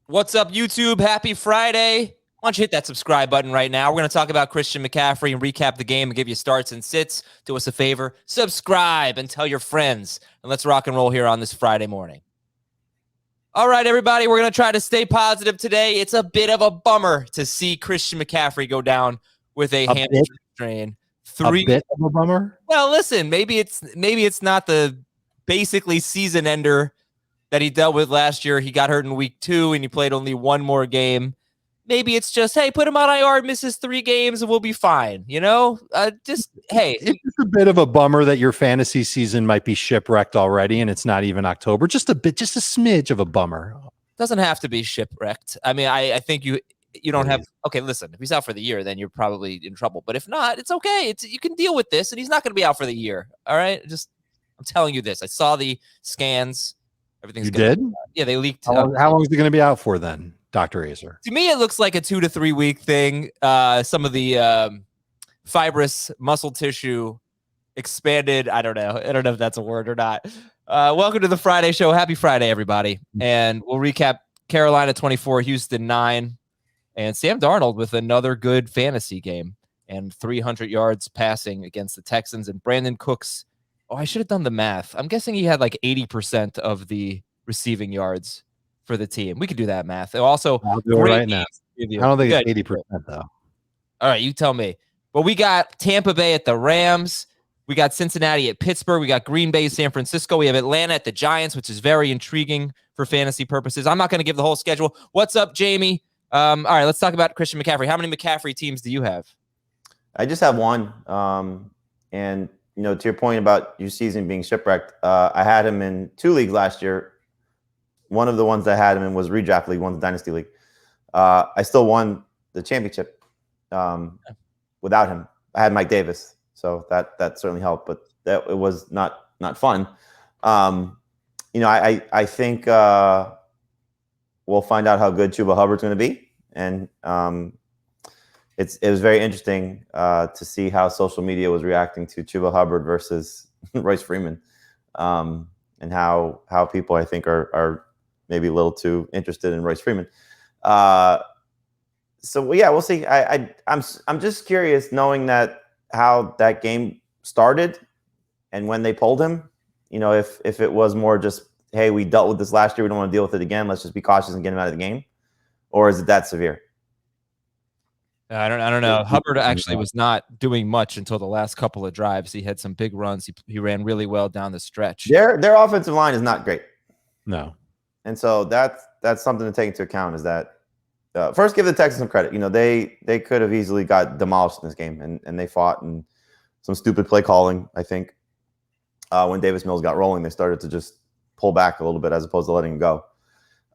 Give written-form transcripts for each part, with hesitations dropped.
What's up, YouTube? Happy Friday. Why don't you hit that subscribe button right now? We're going to talk about Christian McCaffrey and recap the game and give you starts and sits. Do us a favor, subscribe and tell your friends. And let's rock and roll here on this Friday morning. All right, everybody, we're going to try to stay positive today. It's a bit of a bummer to see Christian McCaffrey go down with a hamstring strain. A bit of a bummer? Well, listen, maybe it's not the basically season ender that he dealt with last year. He got hurt in week 2 and he played only one more game. Maybe it's just, hey, put him on IR, misses 3 games, and we'll be fine. You know, hey. It's a bit of a bummer that your fantasy season might be shipwrecked already and it's not even October. Just a smidge of a bummer. Doesn't have to be shipwrecked. I mean, I think you don't have. Okay, listen, if he's out for the year, then you're probably in trouble. But if not, it's okay. You can deal with this, and he's not going to be out for the year. All right, I'm telling you this. I saw the scans. Everything's did? Yeah, they leaked. How long is he going to be out for then, Dr. Azer? To me, it looks like a 2 to 3 week thing. Some of the fibrous muscle tissue expanded. I don't know if that's a word or not. Welcome to the Friday show. Happy Friday, everybody. And we'll recap Carolina 24, Houston 9, and Sam Darnold with another good fantasy game and 300 yards passing against the Texans, and Brandon Cooks. Oh, I should have done the math. I'm guessing he had like 80% of the receiving yards for the team. We could do that math. Also, I'll do it right now. I don't think it's 80% though. All right, you tell me. Well, we got Tampa Bay at the Rams. We got Cincinnati at Pittsburgh. We got Green Bay, San Francisco. We have Atlanta at the Giants, which is very intriguing for fantasy purposes. I'm not going to give the whole schedule. What's up, Jamie? All right, let's talk about Christian McCaffrey. How many McCaffrey teams do you have? I just have one. And to your point about your season being shipwrecked, I had him in 2 leagues last year. One of the ones I had him in was redraft league, one's dynasty league. I still won the championship without him. I had Mike Davis, so that certainly helped, but it was not fun. I think we'll find out how good Chuba Hubbard's going to be, and it was very interesting to see how social media was reacting to Chuba Hubbard versus Royce Freeman, and how people, I think, are maybe a little too interested in Royce Freeman. So yeah, we'll see. I'm just curious, knowing how that game started and when they pulled him. If it was more just, hey, we dealt with this last year, we don't want to deal with it again, let's just be cautious and get him out of the game, or is it that severe? I don't know. Hubbard actually was not doing much until the last couple of drives. He had some big runs. He ran really well down the stretch. Their offensive line is not great. No. And so that's something to take into account, is that first, give the Texans some credit. They could have easily got demolished in this game, and they fought, and some stupid play calling, I think. When Davis Mills got rolling, they started to just pull back a little bit as opposed to letting him go.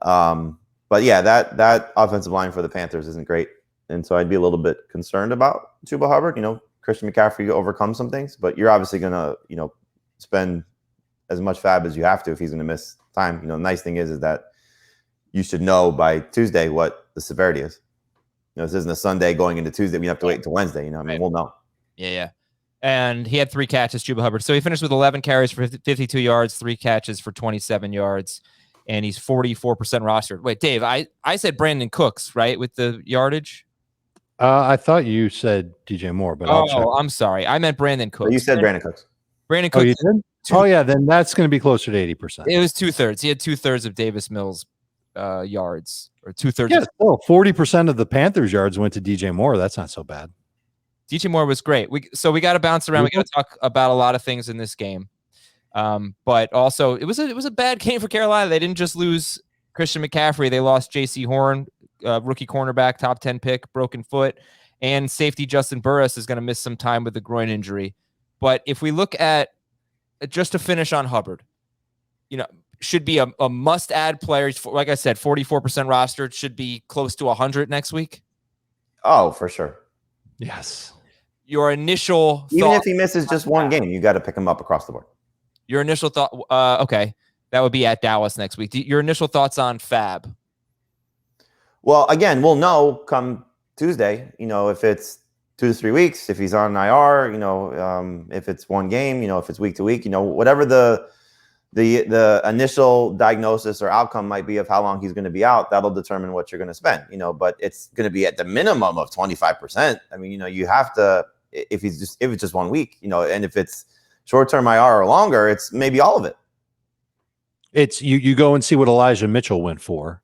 But yeah, that offensive line for the Panthers isn't great. And so I'd be a little bit concerned about Chuba Hubbard. Christian McCaffrey overcome some things, but you're obviously going to, spend as much fab as you have to if he's going to miss time. The nice thing is that you should know by Tuesday what the severity is. This isn't a Sunday going into Tuesday. We have to wait until Wednesday. We'll know. Yeah. And he had 3 catches, Chuba Hubbard. So he finished with 11 carries for 52 yards, 3 catches for 27 yards, and he's 44% rostered. Wait, Dave, I said Brandon Cooks, right, with the yardage? I thought you said DJ Moore, but I'll check. I'm sorry. I meant Brandon Cooks. But you said Brandon Cooks. Brandon Cooks. Oh, you did? Yeah, then that's going to be closer to 80%. It was 2/3. He had 2/3 of Davis Mills' yards, or 2/3. Yeah, still 40% of the Panthers' yards went to DJ Moore. That's not so bad. DJ Moore was great. So we got to bounce around. We got to talk about a lot of things in this game. But also, it was a bad game for Carolina. They didn't just lose Christian McCaffrey. They lost J.C. Horn, rookie cornerback, top 10 pick, broken foot, and safety Justin Burris is going to miss some time with the groin injury. But if we look at, just to finish on Hubbard, should be a must-add player. Like I said, 44% rostered, should be close to 100 next week. Oh, for sure. Yes. Your initial Even thought, if he misses just one game, you got to pick him up across the board. Your initial thought, okay, that would be at Dallas next week. Your initial thoughts on Fab? Well, again, we'll know come Tuesday, if it's 2 to 3 weeks, if he's on IR, if it's one game, if it's week to week, whatever the the initial diagnosis or outcome might be of how long he's going to be out. That'll determine what you're going to spend, but it's going to be at the minimum of 25%. I mean, you have to, if it's just 1 week, and if it's short-term IR or longer, it's maybe all of it. It's you go and see what Elijah Mitchell went for.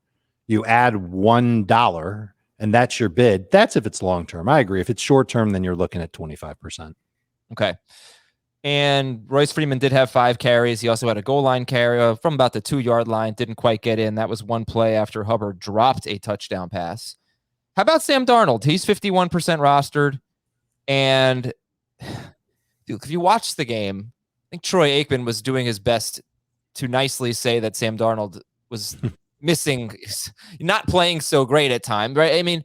You add $1 and that's your bid. That's if it's long-term. I agree. If it's short-term, then you're looking at 25%. Okay. And Royce Freeman did have 5 carries. He also had a goal line carry from about the 2-yard line. Didn't quite get in. That was one play after Hubbard dropped a touchdown pass. How about Sam Darnold? He's 51% rostered. And dude, if you watch the game, I think Troy Aikman was doing his best to nicely say that Sam Darnold was missing, not playing so great at times, right? I mean,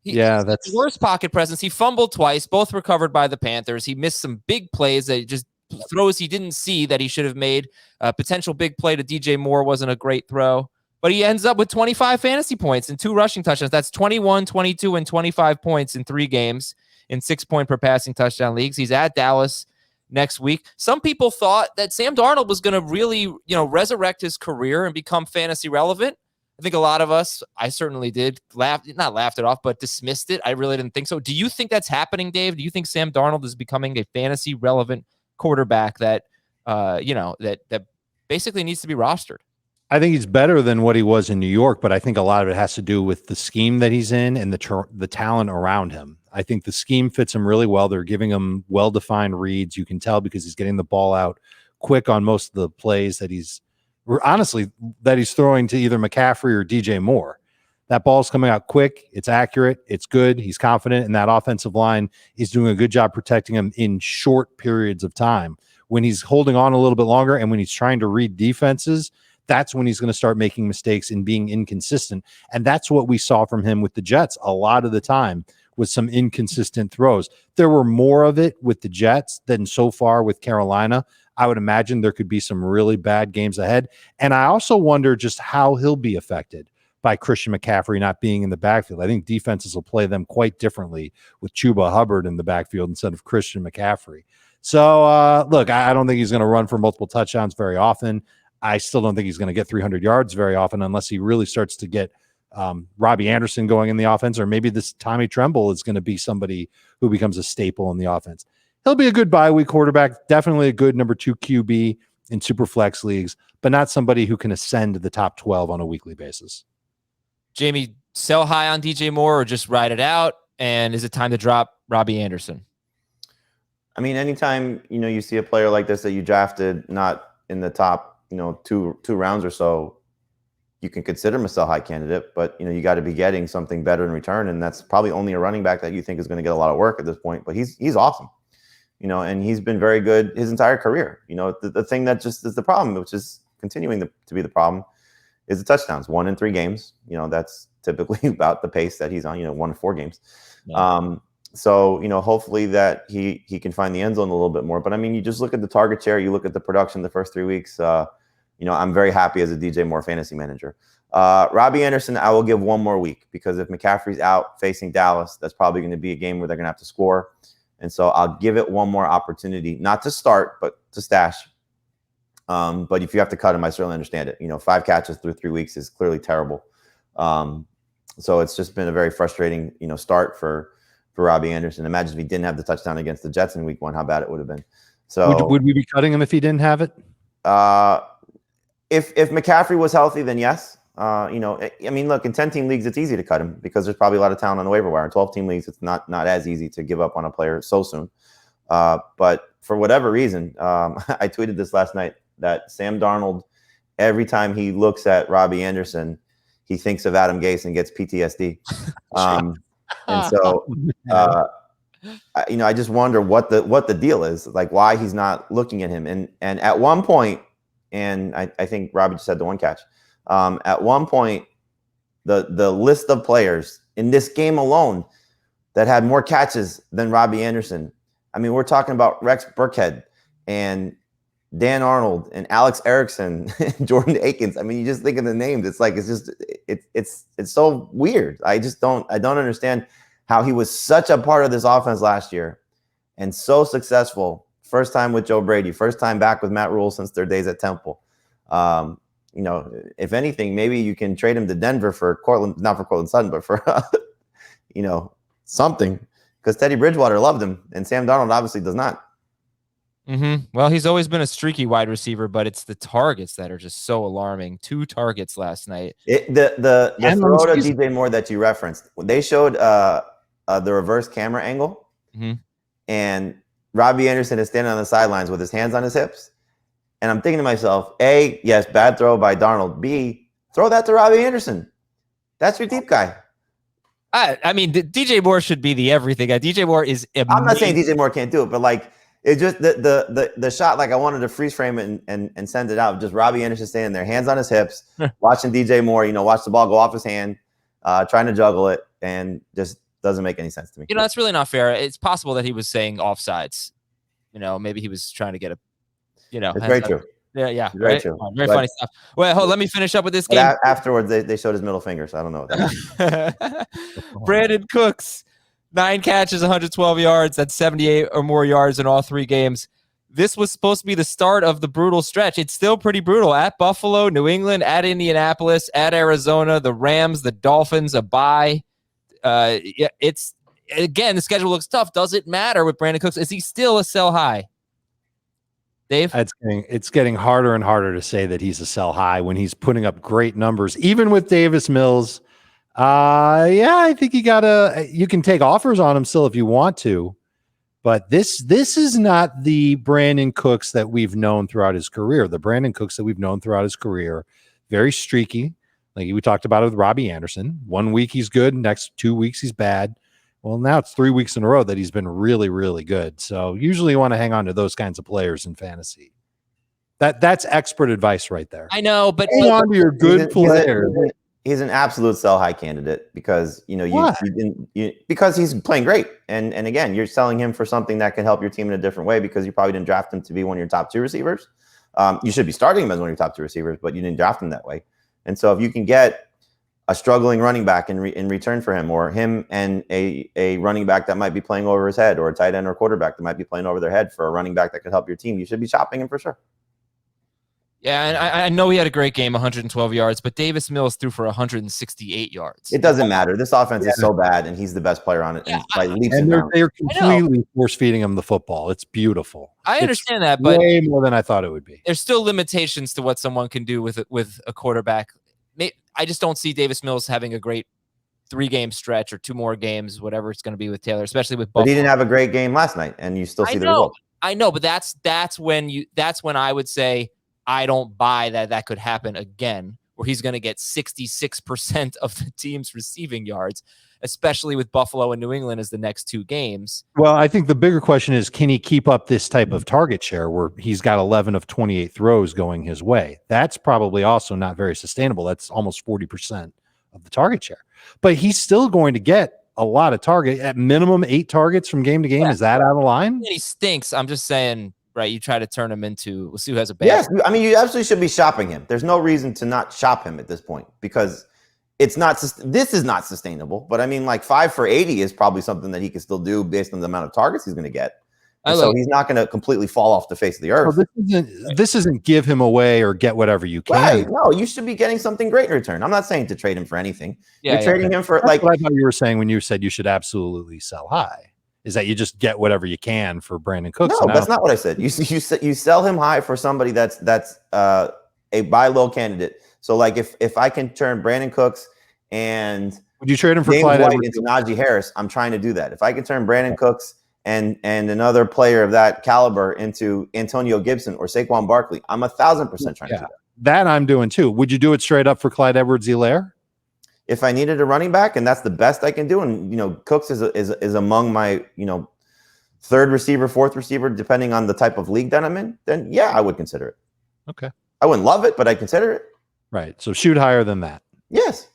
that's worst pocket presence. He fumbled twice, both recovered by the Panthers. He missed some big plays that just throws he didn't see that he should have made. A potential big play to DJ Moore wasn't a great throw, but he ends up with 25 fantasy points and 2 rushing touchdowns. That's 21, 22, and 25 points in 3 games in 6-point per passing touchdown leagues. He's at Dallas next week. Some people thought that Sam Darnold was going to really, resurrect his career and become fantasy relevant. I think a lot of us, I certainly did, not laughed it off, but dismissed it. I really didn't think so. Do you think that's happening, Dave? Do you think Sam Darnold is becoming a fantasy relevant quarterback that, that basically needs to be rostered? I think he's better than what he was in New York, but I think a lot of it has to do with the scheme that he's in and the talent around him. I think the scheme fits him really well. They're giving him well-defined reads. You can tell because he's getting the ball out quick on most of the plays that he's throwing to either McCaffrey or DJ Moore. That ball's coming out quick. It's accurate. It's good. He's confident, and that offensive line is doing a good job protecting him in short periods of time. When he's holding on a little bit longer and when he's trying to read defenses, that's when he's going to start making mistakes and being inconsistent. And that's what we saw from him with the Jets a lot of the time, with some inconsistent throws. There were more of it with the Jets than so far with Carolina. I would imagine there could be some really bad games ahead. And I also wonder just how he'll be affected by Christian McCaffrey not being in the backfield. I think defenses will play them quite differently with Chuba Hubbard in the backfield instead of Christian McCaffrey. So, look, I don't think he's going to run for multiple touchdowns very often. I still don't think he's going to get 300 yards very often unless he really starts to get Robbie Anderson going in the offense, or maybe this Tommy Tremble is going to be somebody who becomes a staple in the offense. He'll be a good bye week quarterback, definitely a good number 2 QB in super flex leagues, but not somebody who can ascend to the top 12 on a weekly basis. Jamie, sell high on DJ Moore or just ride it out? And is it time to drop Robbie Anderson? I mean, anytime, you see a player like this that you drafted not in the top, two rounds or so, you can consider him a sell high candidate, but you got to be getting something better in return. And that's probably only a running back that you think is going to get a lot of work at this point, but he's awesome, and he's been very good his entire career. The thing that just is the problem, which is continuing to be the problem, is the touchdowns. 1 in 3 games. That's typically about the pace that he's on, 1 in 4 games. Yeah. So, hopefully that he can find the end zone a little bit more. But I mean, you just look at the target share, you look at the production the first 3 weeks. I'm very happy as a DJ Moore fantasy manager. Robbie Anderson, I will give 1 more week, because if McCaffrey's out facing Dallas, that's probably going to be a game where they're going to have to score. And so I'll give it 1 more opportunity, not to start, but to stash. But if you have to cut him, I certainly understand it. 5 catches through 3 weeks is clearly terrible. So it's just been a very frustrating, start for Robbie Anderson. Imagine if he didn't have the touchdown against the Jets in week 1, how bad it would have been. So would we be cutting him if he didn't have it? If McCaffrey was healthy, then yes. I mean, look, in 10-team leagues, it's easy to cut him because there's probably a lot of talent on the waiver wire. In 12-team leagues, it's not as easy to give up on a player so soon. But for whatever reason, I tweeted this last night that Sam Darnold, every time he looks at Robbie Anderson, he thinks of Adam Gase and gets PTSD. And so, I just wonder what the deal is, like why he's not looking at him. And at one point, and I think Robbie just had the 1 catch. At one point, the list of players in this game alone that had more catches than Robbie Anderson. I mean, we're talking about Rex Burkhead and Dan Arnold and Alex Erickson and Jordan Akins. I mean, you just think of the names. It's like, it's so weird. I don't understand how he was such a part of this offense last year and so successful. First time with Joe Brady, first time back with Matt Rule since their days at Temple. You know, if anything, maybe you can trade him to Denver for Cortland, not for Cortland Sutton, but for, you know, something, because Teddy Bridgewater loved him and Sam Darnold obviously does not. Well, he's always been a streaky wide receiver, but it's the targets that are just so alarming. 2 targets last night. The throw to DJ Moore that you referenced, they showed the reverse camera angle, and Robbie Anderson is standing on the sidelines with his hands on his hips. And I'm thinking to myself, A, yes, bad throw by Darnold. B, throw that to Robbie Anderson. That's your deep guy. I mean, DJ Moore should be the everything guy. DJ Moore is amazing. I'm not saying DJ Moore can't do it, but like, it's just the shot, like I wanted to freeze frame it and send it out. Just Robbie Anderson standing there, hands on his hips, watching DJ Moore, you know, watch the ball go off his hand, trying to juggle it, and just doesn't make any sense to me. You know, that's really not fair. It's possible that he was saying offsides. You know, maybe he was trying to get a, you know. It's very true. Yeah, very right? true. Very funny stuff. Well, let me finish up with this game. Afterwards, they showed his middle finger, so I don't know what that is. Brandon Cooks, 9 catches, 112 yards. That's 78 or more yards in all 3 games. This was supposed to be the start of the brutal stretch. It's still pretty brutal. At Buffalo, New England, at Indianapolis, at Arizona, the Rams, the Dolphins, a bye. It's again, the schedule looks tough. Does it matter with Brandon Cooks? Is he still a sell high? Dave? It's getting harder and harder to say that he's a sell high when he's putting up great numbers, even with Davis Mills. I think you can take offers on him still if you want to, but this is not the Brandon Cooks that we've known throughout his career. The Brandon Cooks that we've known throughout his career, very streaky. Like we talked about it with Robbie Anderson. 1 week he's good, next 2 weeks he's bad. Well, now it's 3 weeks in a row that he's been really, really good. So usually you want to hang on to those kinds of players in fantasy. That's expert advice right there. I know, but hang on to your good players. He's an absolute sell high candidate because because he's playing great, and again, you're selling him for something that can help your team in a different way because you probably didn't draft him to be one of your top 2 receivers. You should be starting him as one of your top 2 receivers, but you didn't draft him that way. And so if you can get a struggling running back in return for him, or him and a running back that might be playing over his head, or a tight end or quarterback that might be playing over their head for a running back that could help your team, you should be shopping him for sure. Yeah, and I know he had a great game, 112 yards, but Davis Mills threw for 168 yards. It doesn't matter. This offense is so bad, and he's the best player on it. Yeah, and they're completely force-feeding him the football. It's beautiful. I understand that, but way more than I thought it would be. There's still limitations to what someone can do with a quarterback. I just don't see Davis Mills having a great 3-game stretch or 2 more games, whatever it's going to be with Taylor, especially with Buffalo. But he didn't have a great game last night, and you still see the result. I know, but that's when I would say I don't buy that could happen again, where he's going to get 66% of the team's receiving yards, especially with Buffalo and New England as the next 2 games. Well, I think the bigger question is, can he keep up this type of target share where he's got 11 of 28 throws going his way? That's probably also not very sustainable. That's almost 40% of the target share. But he's still going to get a lot of target, at minimum 8 targets from game to game. Yeah. Is that out of line? He stinks. I'm just saying, right, you try to turn him into, we'll see who has a bad. Yes, I mean, you absolutely should be shopping him. There's no reason to not shop him at this point because this is not sustainable. But I mean, like 5 for 80 is probably something that he can still do based on the amount of targets he's going to get. So he's not going to completely fall off the face of the earth. Well, this isn't give him away or get whatever you can. Right. No, you should be getting something great in return. I'm not saying to trade him for anything. You're trading him for That's what I thought you were saying when you said you should absolutely sell high. Is that you just get whatever you can for Brandon Cooks? No, that's not what I said. You sell him high for somebody that's a buy low candidate. So like if I can turn Brandon Cooks and would you trade him for James Clyde White Edwards into Najee Harris, I'm trying to do that. If I can turn Brandon Cooks and another player of that caliber into Antonio Gibson or Saquon Barkley, I'm 1,000% trying to do that. That I'm doing too. Would you do it straight up for Clyde Edwards-Helaire? If I needed a running back and that's the best I can do, and Cooks is among my 3rd receiver, 4th receiver, depending on the type of league that I'm in, then yeah, I would consider it. Okay. I wouldn't love it, but I consider it. Right. So shoot higher than that. Yes.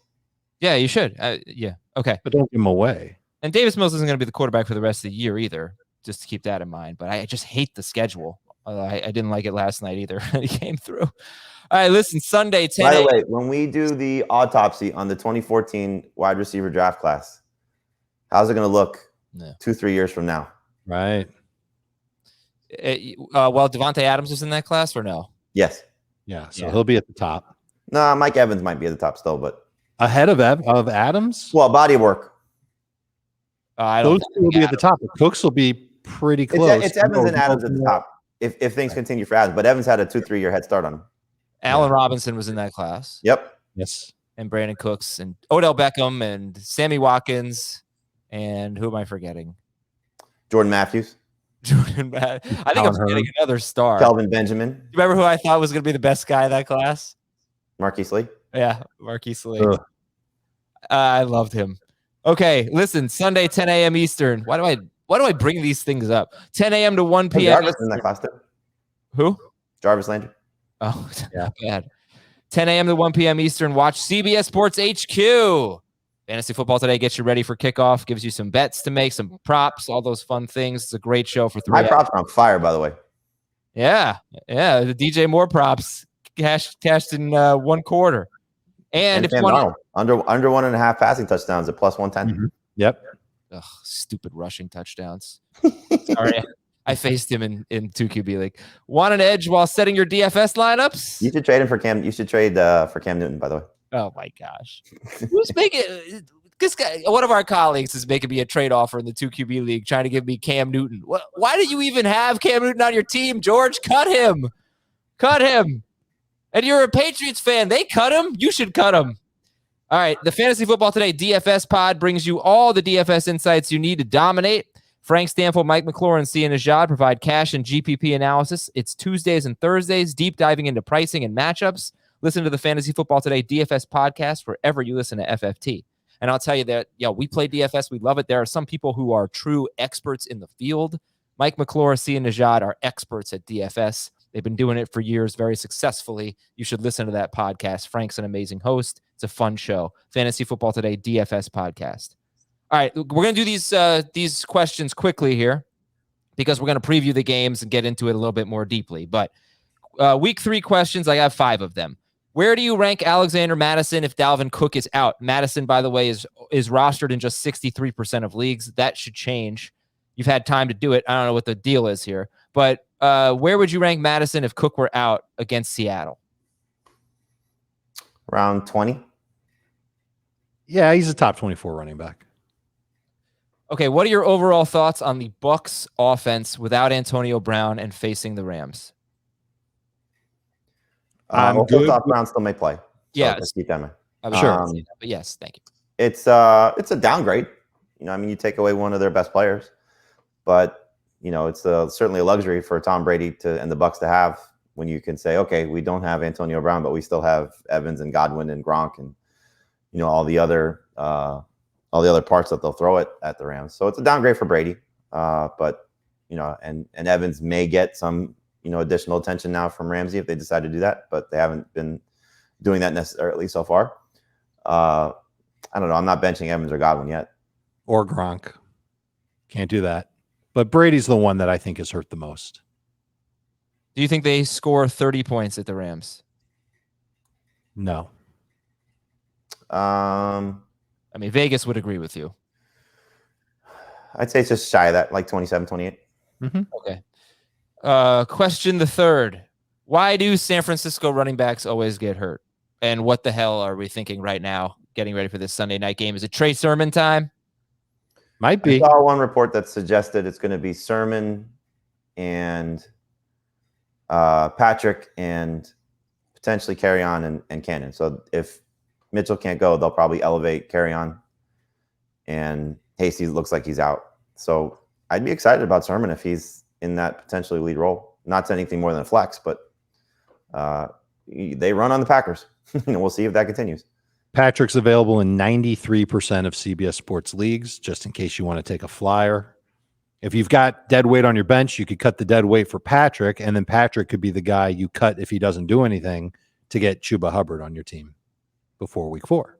Yeah, you should. Yeah. Okay. But don't give him away. And Davis Mills isn't going to be the quarterback for the rest of the year either, just to keep that in mind. But I just hate the schedule. I didn't like it last night either. He came through. All right, listen, Sunday, 10 By the way, when we do the autopsy on the 2014 wide receiver draft class, how's it going to look 2-3 years from now? Right. Well, Devontae Adams was in that class or no? Yes. Yeah, so he'll be at the top. Nah, Mike Evans might be at the top still, but ahead of Adams. Well, body of work. Those two will be at the top. The Cooks will be pretty close. It's Evans and Adams at the top if things continue for Adams. But Evans had a 2-3 year head start on him. Allen Robinson was in that class. Yep. Yes. And Brandon Cooks and Odell Beckham and Sammy Watkins and who am I forgetting? Jordan Matthews. I think I'm forgetting another star. Kelvin Benjamin. You remember who I thought was going to be the best guy in that class? Marquis Lee. Yeah, Marquis Lee. I loved him. Okay, listen, Sunday, 10 a.m. Eastern. Why do I bring these things up? 10 a.m. to 1 p.m. Jarvis in that class too. Who? Jarvis Landry. Oh, not bad. 10 a.m. to 1 p.m. Eastern. Watch CBS Sports HQ. Fantasy Football Today gets you ready for kickoff, gives you some bets to make, some props, all those fun things. It's a great show for 3 My props are on fire, by the way. Yeah. The DJ Moore props cashed in 1 quarter. And if you want under 1.5 passing touchdowns at plus 110. Mm-hmm. Yep. Ugh, stupid rushing touchdowns. Sorry. I faced him in 2QB league. Want an edge while setting your DFS lineups? You should trade him for Cam. You should trade for Cam Newton, by the way. Oh my gosh. Who's making this guy? One of our colleagues is making me a trade offer in the 2QB league, trying to give me Cam Newton. Why do you even have Cam Newton on your team, George? Cut him. And you're a Patriots fan. They cut him. You should cut him. All right. The Fantasy Football Today DFS pod brings you all the DFS insights you need to dominate. Frank Stanfield, Mike McClure, and Sia Najad provide cash and GPP analysis. It's Tuesdays and Thursdays, deep diving into pricing and matchups. Listen to the Fantasy Football Today DFS podcast wherever you listen to FFT. And I'll tell you that, we play DFS. We love it. There are some people who are true experts in the field. Mike McClure, Sia Najad are experts at DFS. They've been doing it for years very successfully. You should listen to that podcast. Frank's an amazing host. It's a fun show. Fantasy Football Today DFS podcast. All right, we're going to do these questions quickly here because we're going to preview the games and get into it a little bit more deeply. But week 3 questions, I have 5 of them. Where do you rank Alexander Mattison if Dalvin Cook is out? Mattison, by the way, is rostered in just 63% of leagues. That should change. You've had time to do it. I don't know what the deal is here. But where would you rank Mattison if Cook were out against Seattle? Around 20. Yeah, he's a top 24 running back. Okay, what are your overall thoughts on the Bucs offense without Antonio Brown and facing the Rams? I'm good. Brown still may play. So yeah, let's keep that in mind. I'm sure. But yes, thank you. It's a downgrade. You take away one of their best players, but it's certainly a luxury for Tom Brady and the Bucs to have when you can say, okay, we don't have Antonio Brown, but we still have Evans and Godwin and Gronk and all the other parts that they'll throw it at the Rams. So it's a downgrade for Brady, but and Evans may get some additional attention now from Ramsey if they decide to do that, but they haven't been doing that necessarily so far. I don't know. I'm not benching Evans or Godwin yet. Or Gronk. Can't do that. But Brady's the one that I think has hurt the most. Do you think they score 30 points at the Rams? No. Vegas would agree with you. I'd say it's just shy of that, like 27, 28. Mm-hmm. Okay. Question the third. Why do San Francisco running backs always get hurt? And what the hell are we thinking right now, getting ready for this Sunday night game? Is it Trey Sermon time? Might be. I saw one report that suggested it's going to be Sermon and Patrick and potentially Carry-On and Cannon. So if Mitchell can't go, they'll probably elevate Carry-On, and Hasty looks like he's out. So I'd be excited about Sermon if he's in that potentially lead role. Not to anything more than a flex, but they run on the Packers. We'll see if that continues. Patrick's available in 93% of CBS Sports leagues, just in case you want to take a flyer. If you've got dead weight on your bench, you could cut the dead weight for Patrick, and then Patrick could be the guy you cut if he doesn't do anything to get Chuba Hubbard on your team before week 4.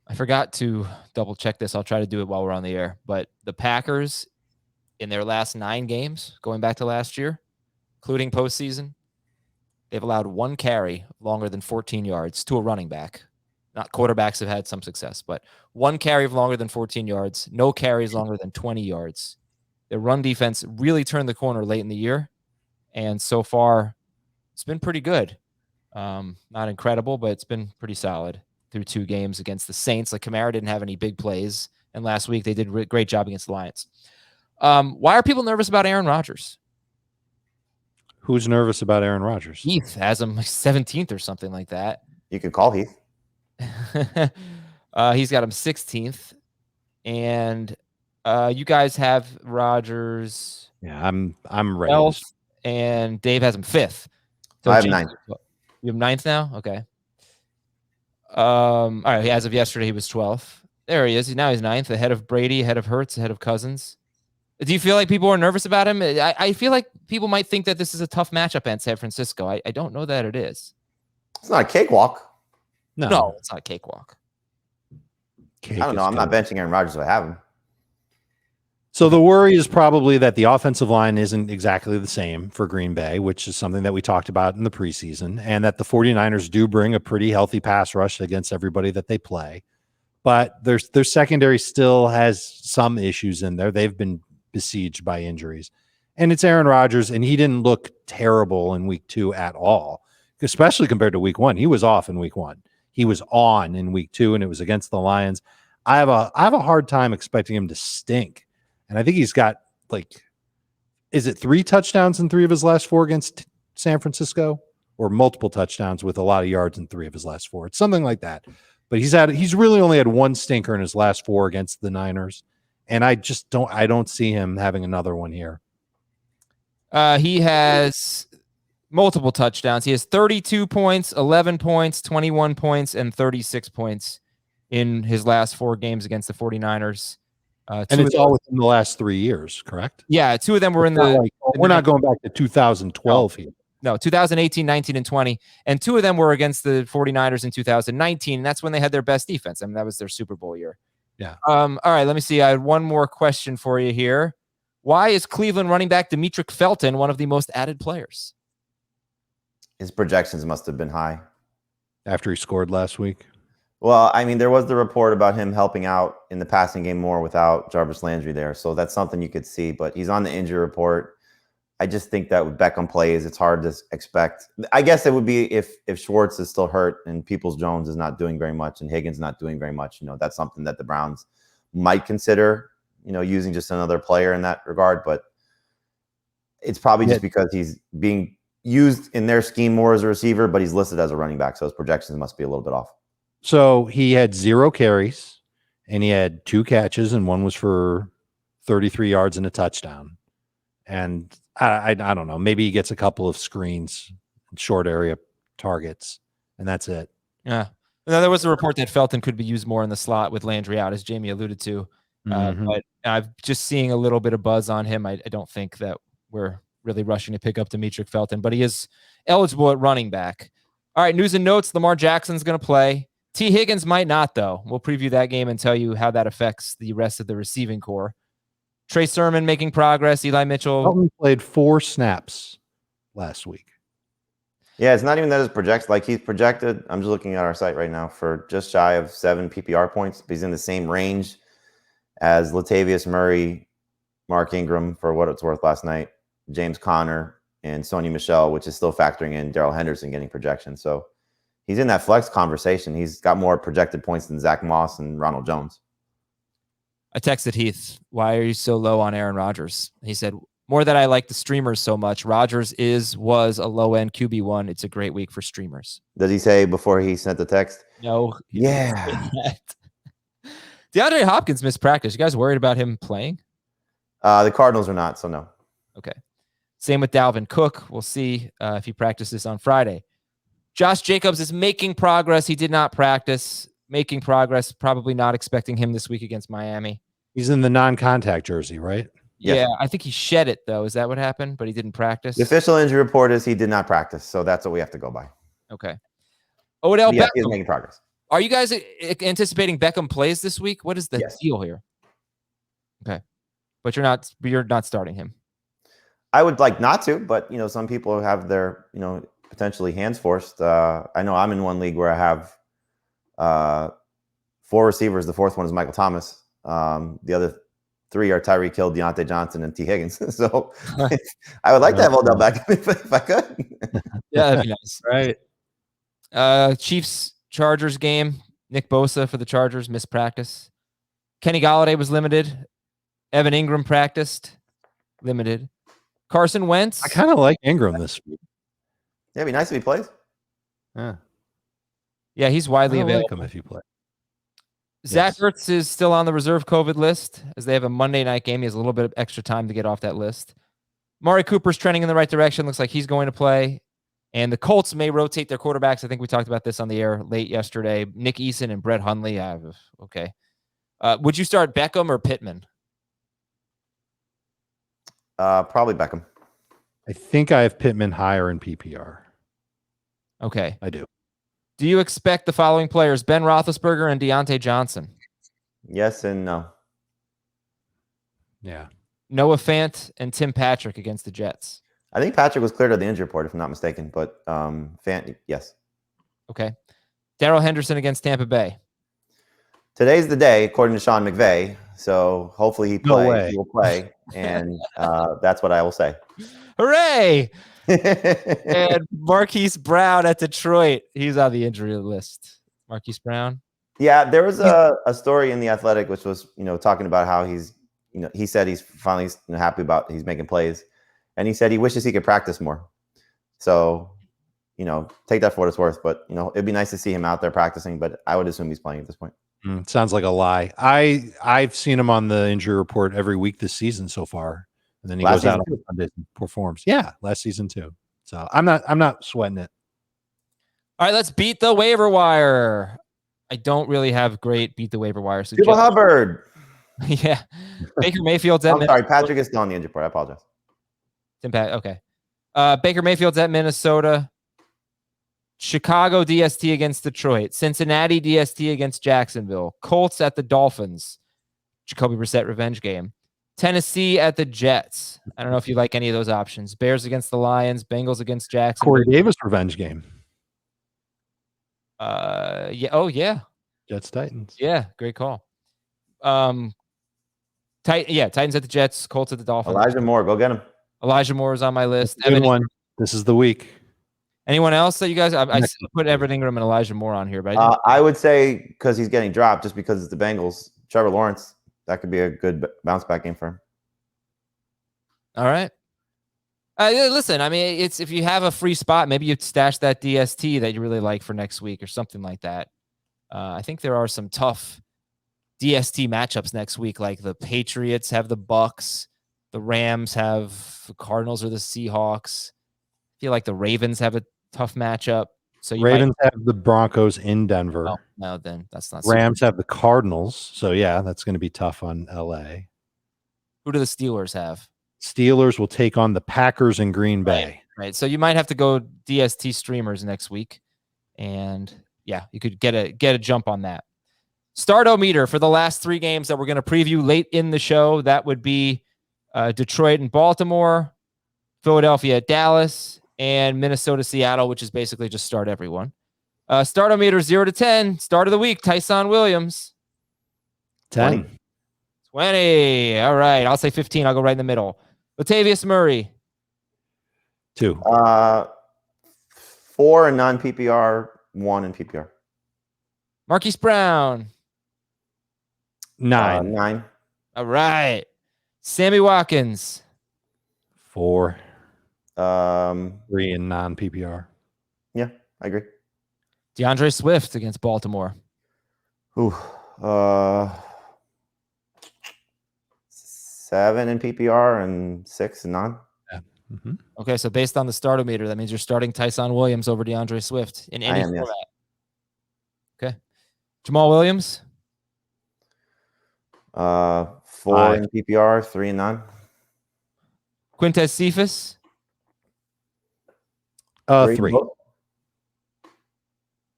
I forgot to double check this. I'll try to do it while we're on the air. But the Packers, in their last 9 games, going back to last year, including postseason, they've allowed 1 carry longer than 14 yards to a running back. Not quarterbacks have had some success, but 1 carry of longer than 14 yards, no carries longer than 20 yards. Their run defense really turned the corner late in the year, and so far, it's been pretty good. Not incredible, but it's been pretty solid through 2 games against the Saints. Like Kamara didn't have any big plays, and last week they did a great job against the Lions. Why are people nervous about Aaron Rodgers? Who's nervous about Aaron Rodgers? Heath has him 17th or something like that. You could call Heath. He's got him 16th, and you guys have Rodgers. Yeah, I'm ready. 12th, and Dave has him 5th. So I have 9th. You have 9th now? Okay. All right. As of yesterday, he was 12th. There he is. Now he's 9th, ahead of Brady, ahead of Hurts, ahead of Cousins. Do you feel like people are nervous about him? I feel like people might think that this is a tough matchup in San Francisco. I don't know that it is. It's not a cakewalk. No, it's not a cakewalk. I don't know. I'm not benching Aaron Rodgers if I have him. So the worry is probably that the offensive line isn't exactly the same for Green Bay, which is something that we talked about in the preseason, and that the 49ers do bring a pretty healthy pass rush against everybody that they play. But their secondary still has some issues in there. They've been besieged by injuries. And it's Aaron Rodgers, and he didn't look terrible in week 2 at all, especially compared to week 1. He was off in week 1. He was on in week 2, and it was against the Lions. I have a hard time expecting him to stink. And I think he's got, is it 3 touchdowns in 3 of his last 4 against San Francisco, or multiple touchdowns with a lot of yards in 3 of his last 4? It's something like that. But he's really only had 1 stinker in his last 4 against the Niners. And I don't see him having another one here. He has multiple touchdowns. He has 32 points, 11 points, 21 points, and 36 points in his last 4 games against the 49ers. And it's all within the last 3 years, correct? Yeah, 2 of them were we're not going back to 2012 here. No, 2018, 19, and 20. And 2 of them were against the 49ers in 2019. And that's when they had their best defense. I mean, that was their Super Bowl year. Yeah. All right, let me see. I had one more question for you here. Why is Cleveland running back Demetric Felton one of the most added players? His projections must have been high. After he scored last week? Well, I mean, there was the report about him helping out in the passing game more without Jarvis Landry there. So that's something you could see. But he's on the injury report. I just think that with Beckham plays, it's hard to expect. I guess it would be if Schwartz is still hurt and Peoples-Jones is not doing very much and Higgins not doing very much. That's something that the Browns might consider, using just another player in that regard. But it's probably just because he's being used in their scheme more as a receiver, but he's listed as a running back. So his projections must be a little bit off. So he had 0 carries and he had 2 catches, and 1 was for 33 yards and a touchdown. And I don't know. Maybe he gets a couple of screens, short area targets, and that's it. Yeah. Now, there was a report that Felton could be used more in the slot with Landry out, as Jamie alluded to. But I'm just seeing a little bit of buzz on him. I don't think that we're really rushing to pick up Demetric Felton, but he is eligible at running back. All right, news and notes. Lamar Jackson's going to play. T. Higgins might not, though. We'll preview that game and tell you how that affects the rest of the receiving core. Trey Sermon making progress. Eli Mitchell. Felton played 4 snaps last week. Yeah, it's not even that his projects. He's projected, I'm just looking at our site right now, for just shy of 7 PPR points. He's in the same range as Latavius Murray, Mark Ingram, for what it's worth last night, James Conner, and Sony Michel, which is still factoring in Darrell Henderson getting projections. So he's in that flex conversation. He's got more projected points than Zach Moss and Ronald Jones. I texted Heath, why are you so low on Aaron Rodgers? He said, more that I like the streamers so much. Rodgers was a low-end QB1. It's a great week for streamers. Does he say before he sent the text? No. Yeah. DeAndre Hopkins missed practice. You guys worried about him playing? The Cardinals are not, so no. Okay. Same with Dalvin Cook. We'll see if he practices on Friday. Josh Jacobs is making progress. He did not practice. Making progress. Probably not expecting him this week against Miami. He's in the non-contact jersey, right? Yeah, Yes. I think he shed it, though. Is that what happened? But he didn't practice? The official injury report is he did not practice, so that's what we have to go by. Okay. Odell Yeah, Beckham. he's making progress. Are you guys anticipating Beckham plays this week? What is the Yes. deal here? Okay. But you're not starting him. I would like not to, but some people have their potentially hands forced. I know I'm in one league where I have 4 receivers. The 4th one is Michael Thomas. The other 3 are Tyreek Hill, Deontay Johnson, and T. Higgins. So I would like to have Odell Beckham if I could. Yeah, that'd be nice. Right. Chiefs-Chargers game. Nick Bosa for the Chargers, missed practice. Kenny Golladay was limited. Evan Ingram practiced, limited. Carson Wentz. I kind of like Ingram this week. Yeah, it'd be nice if he plays. Yeah, he's widely I available. like him if he plays. Zach Yes. Ertz is still on the reserve COVID list as they have a Monday night game. He has a little bit of extra time to get off that list. Mari Cooper's trending in the right direction. Looks like he's going to play. And the Colts may rotate their quarterbacks. I think we talked about this on the air late yesterday. Nick Eason and Brett Hundley. Okay. Would you start Beckham or Pittman? Probably Beckham. I think I have Pittman higher in PPR. Okay. I do. Do you expect the following players, Ben Roethlisberger and Deontay Johnson? Yes and no. Yeah. Noah Fant and Tim Patrick against the Jets. I think Patrick was cleared of the injury report, if I'm not mistaken. But Fant, yes. Okay. Darrell Henderson against Tampa Bay. Today's the day, according to Sean McVay. So hopefully he will play, and that's what I will say. Hooray! And Marquis Brown at Detroit. He's on the injury list. Marquis Brown. Yeah, there was a story in The Athletic, which was, talking about how he said he's finally happy about he's making plays. And he said he wishes he could practice more. So, take that for what it's worth. But, it'd be nice to see him out there practicing, but I would assume he's playing at this point. Sounds like a lie. I've seen him on the injury report every week this season so far. And then he goes out on Sundays and performs. Yeah, last season too. So I'm not sweating it. All right, let's beat the waiver wire. I don't really have great beat the waiver wire. So Chuba Hubbard. Yeah. Baker Mayfield's at I'm sorry, Patrick is still on the injury report. I apologize. Okay. Baker Mayfield's at Minnesota. Chicago DST against Detroit. Cincinnati DST against Jacksonville. Colts at the Dolphins. Jacoby Brissett revenge game. Tennessee at the Jets. I don't know if you like any of those options. Bears against the Lions. Bengals against Jacksonville. Corey Davis revenge game. Yeah. Oh, yeah. Jets Titans. Yeah. Great call. Titans at the Jets. Colts at the Dolphins. Elijah Moore, go get him. Elijah Moore is on my list. Good one. This is the week. Anyone else that you guys? I put Evan Ingram and Elijah Moore on here, but I would say because he's getting dropped, just because it's the Bengals. Trevor Lawrence, that could be a good bounce back game for him. All right. Listen, I mean, it's if you have a free spot, maybe you stash that DST that you really like for next week or something like that. I think there are some tough DST matchups next week, like the Patriots have the Bucks, the Rams have the Cardinals or the Seahawks. I feel like the Ravens have a tough matchup. So Ravens have the Broncos in Denver. Oh, no, then that's not. Rams have the Cardinals. So yeah, that's going to be tough on LA. Who do the Steelers have? Steelers will take on the Packers in Green Bay. Right. So you might have to go DST streamers next week. And yeah, you could get a jump on that. Stardometer for the last 3 games that we're going to preview late in the show. That would be Detroit and Baltimore, Philadelphia at Dallas, and Minnesota, Seattle, which is basically just start everyone. Stardometer 0 to 10. Start of the week, Tyson Williams. 10. 20. All right. I'll say 15. I'll go right in the middle. Latavius Murray. 2. 4 in non-PPR, 1 in PPR. Marquis Brown. 9. 9. All right. Sammy Watkins. 4. 3 in non-PPR. Yeah, I agree. DeAndre Swift against Baltimore. Ooh, 7 in PPR and 6 in non. Yeah. Mm-hmm. Okay, so based on the startometer, that means you're starting Tyson Williams over DeAndre Swift in any format. Yes. Okay. Jamal Williams. 4 5. in PPR, 3 in non. Quintez Cephas. 3.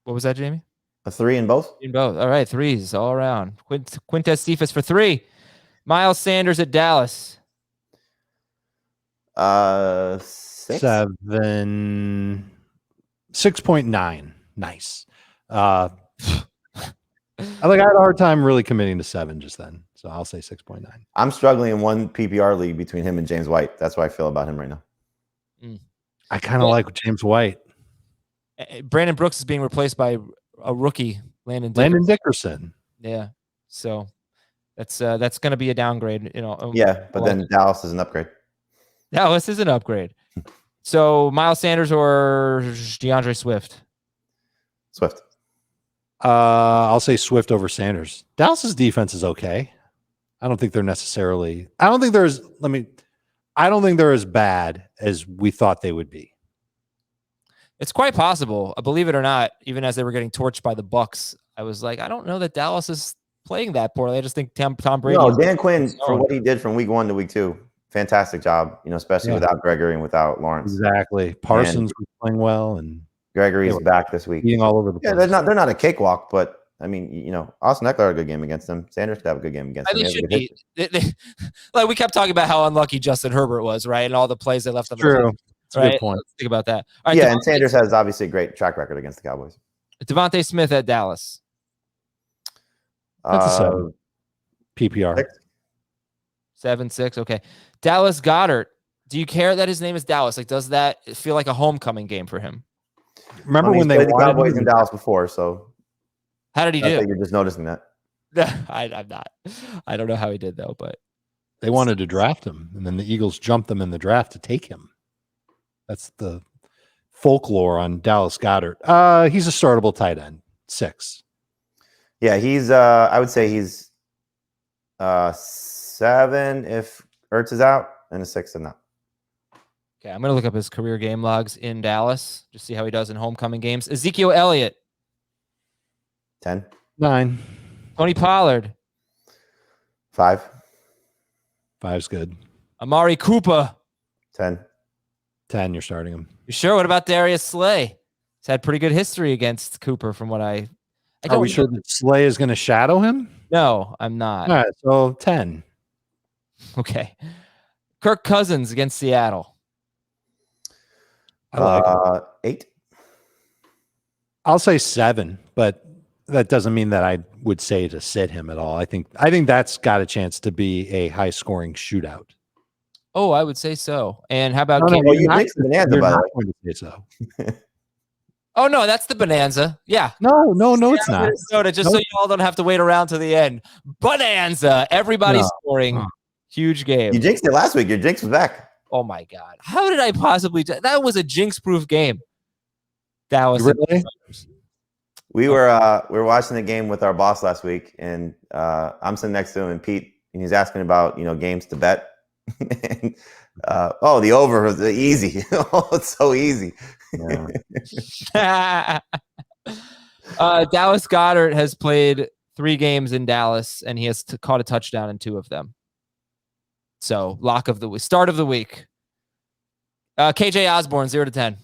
What was that, Jamie? A 3 in both? In both. All right, 3s all around. Quintez Cephas for 3. Miles Sanders at Dallas. 6. 7. 6.9. Nice. I had a hard time really committing to 7 just then. So I'll say 6.9. I'm struggling in one PPR league between him and James White. That's what I feel about him right now. I kind of like James White. Brandon Brooks is being replaced by a rookie, Landon Dickerson. Yeah. So that's going to be a downgrade. But then Dallas is an upgrade. Dallas is an upgrade. So Miles Sanders or DeAndre Swift? Swift. I'll say Swift over Sanders. Dallas's defense is okay. I don't think they're necessarily. I don't think they're as bad as we thought they would be. It's quite possible. Believe it or not, even as they were getting torched by the Bucs, I was like, I don't know that Dallas is playing that poorly. I just think Tom Brady. No, Dan Quinn, for what he did from week 1 to week 2, fantastic job. Especially without Gregory and without Lawrence. Exactly. Parsons was playing well, and Gregory's back this week. Being all over the place. They're not a cakewalk, but I mean, Austin Eckler had a good game against them. Sanders could have a good game against them. They should be. Like we kept talking about how unlucky Justin Herbert was, right? And all the plays they left on the field. True. That's a good point. Let's think about that. All right, and Sanders has obviously a great track record against the Cowboys. Devontae Smith at Dallas. That's a 7. PPR. 7-6. Okay. Dallas Goedert. Do you care that his name is Dallas? Like, does that feel like a homecoming game for him? Remember when they played the Cowboys in Dallas before? So how did he do? You're just noticing that. I'm not. I don't know how he did though, but they wanted to draft him, and then the Eagles jumped them in the draft to take him. That's the folklore on Dallas Goedert. He's a startable tight end. 6. Yeah, he's. I would say he's 7 if Ertz is out, and a 6 if not. Okay, I'm going to look up his career game logs in Dallas, just see how he does in homecoming games. Ezekiel Elliott. 10. 9. Tony Pollard. 5. 5's good. Amari Cooper. 10. 10, you're starting him. You sure? What about Darius Slay? He's had pretty good history against Cooper from what I Are we sure that Slay is going to shadow him? No, I'm not. All right, so 10. Okay. Kirk Cousins against Seattle. 8. I'll say 7, but that doesn't mean that I would say to sit him at all. I think that's got a chance to be a high scoring shootout. Oh, I would say so. And how about you think the Bonanza, by the way. Going to say so. Oh no, that's the Bonanza. Yeah. No, it's not. Minnesota, just so you all don't have to wait around to the end. Bonanza. Everybody's scoring. Huge game. You jinxed it last week. Your jinx was back. Oh my God. How did I possibly that was a jinx-proof game. That was really. We were watching the game with our boss last week, and I'm sitting next to him, and Pete, and he's asking about games to bet. And, the over was easy. It's so easy. Yeah. Dallas Goedert has played 3 games in Dallas, and he has caught a touchdown in 2 of them. So lock of the week, start of the week. KJ Osborne, 0 to 10.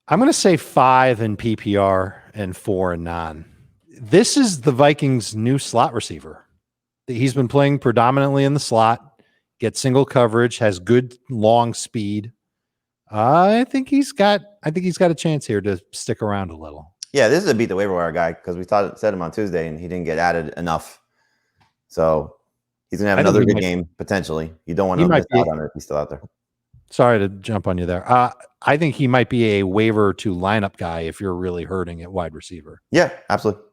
I'm going to say 5 in PPR and 4 in non. This is the Vikings' new slot receiver. He's been playing predominantly in the slot, gets single coverage, has good long speed. I think he's got a chance here to stick around a little. Yeah, this is a beat the waiver wire guy because we said him on Tuesday and he didn't get added enough. So he's gonna have another good game potentially. You don't want to miss out on it if he's still out there. Sorry to jump on you there. I think he might be a waiver to lineup guy if you're really hurting at wide receiver. Yeah, absolutely.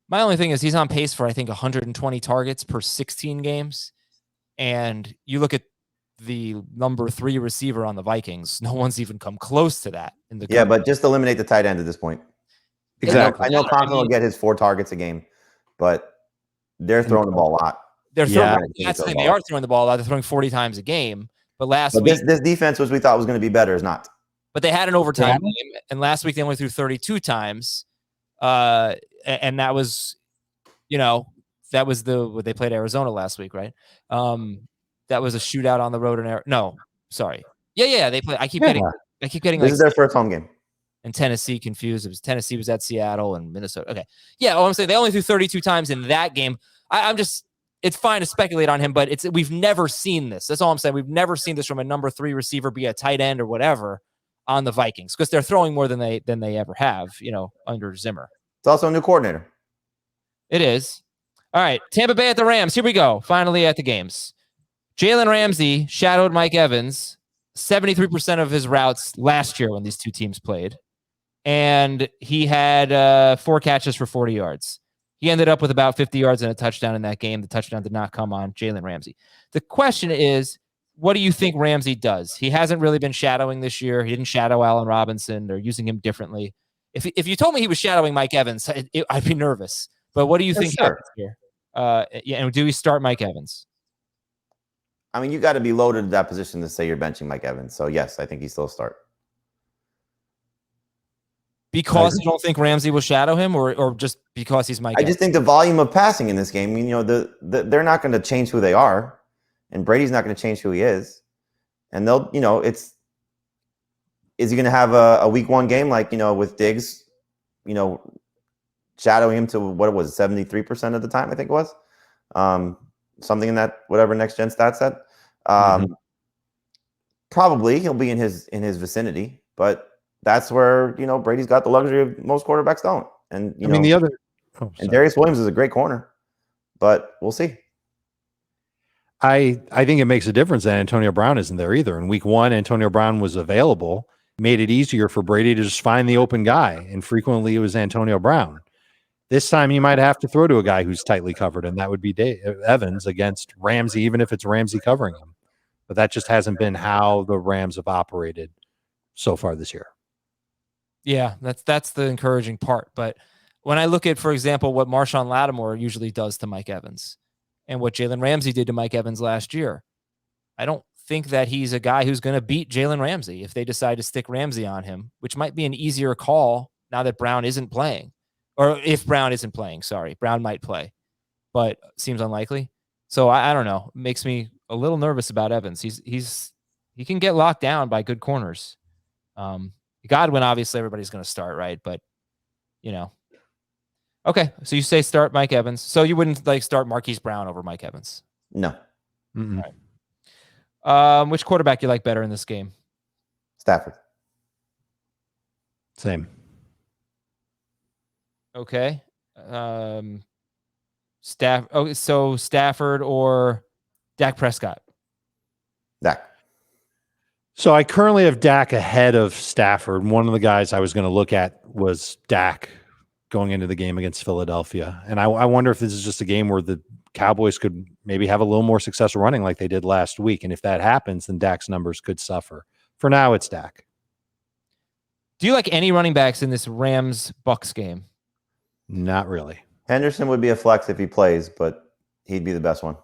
My only thing is he's on pace for, I think, 120 targets per 16 games. And you look at the number 3 receiver on the Vikings, no one's even come close to that. But just eliminate the tight end at this point. Exactly. I know Conklin will get his 4 targets a game, but they're throwing the ball a lot. They are throwing the ball a lot. They're throwing 40 times a game. But week, this defense, which we thought was going to be better, is not. But they had an overtime game, and last week they only threw 32 times. And that was, they played Arizona last week, right? That was a shootout on the road no, sorry. Yeah, they played. I keep getting this is their first home game. And Tennessee confused. Tennessee was at Seattle and Minnesota. Okay. Yeah, I'm saying they only threw 32 times in that game. It's fine to speculate on him, but we've never seen this. That's all I'm saying. We've never seen this from a number 3 receiver, be a tight end or whatever, on the Vikings, because they're throwing more than they ever have, under Zimmer. It's also a new coordinator. It is. All right, Tampa Bay at the Rams. Here we go. Finally at the games. Jalen Ramsey shadowed Mike Evans. 73% of his routes last year when these two teams played. And he had 4 catches for 40 yards. He ended up with about 50 yards and a touchdown in that game. The touchdown did not come on Jalen Ramsey. The question is, what do you think Ramsey does? He hasn't really been shadowing this year. He didn't shadow Allen Robinson. They're using him differently. If you told me he was shadowing Mike Evans, I'd be nervous. But what do you think happens here? And do we start Mike Evans? I mean, you got to be loaded at that position to say you're benching Mike Evans. So, yes, I think he still start. Because you don't think Ramsey will shadow him, or just because he's Mike Evans? I just think the volume of passing in this game, I mean, they're not going to change who they are, and Brady's not going to change who he is. And they'll, is he going to have a week 1 game like, with Diggs, shadowing him to what it was, 73% of the time, I think it was. Something in that, whatever next gen stat said. Probably he'll be in his vicinity, but that's where, Brady's got the luxury of most quarterbacks don't. And, and Darius Williams is a great corner, but we'll see. I think it makes a difference that Antonio Brown isn't there either. In week 1, Antonio Brown was available, made it easier for Brady to just find the open guy. And frequently it was Antonio Brown. This time he might have to throw to a guy who's tightly covered, and that would be Evans against Ramsey, even if it's Ramsey covering him. But that just hasn't been how the Rams have operated so far this year. Yeah, that's the encouraging part. But when I look at, for example, what Marshawn Lattimore usually does to Mike Evans and what Jalen Ramsey did to Mike Evans last year, I don't think that he's a guy who's going to beat Jalen Ramsey if they decide to stick Ramsey on him, which might be an easier call now that Brown isn't playing. Or if Brown isn't playing, sorry. Brown might play, but seems unlikely. So I don't know. It makes me a little nervous about Evans. He can get locked down by good corners. Godwin, obviously, everybody's going to start, right? But, Okay, so you say start Mike Evans. So you wouldn't start Marquis Brown over Mike Evans? No. Right. Which quarterback you like better in this game? Stafford. Same. Okay. So Stafford or Dak Prescott? Dak. So I currently have Dak ahead of Stafford. One of the guys I was going to look at was Dak going into the game against Philadelphia. And I wonder if this is just a game where the Cowboys could maybe have a little more success running like they did last week. And if that happens, then Dak's numbers could suffer. For now, it's Dak. Do you like any running backs in this Rams-Bucs game? Not really. Henderson would be a flex if he plays, but he'd be the best one.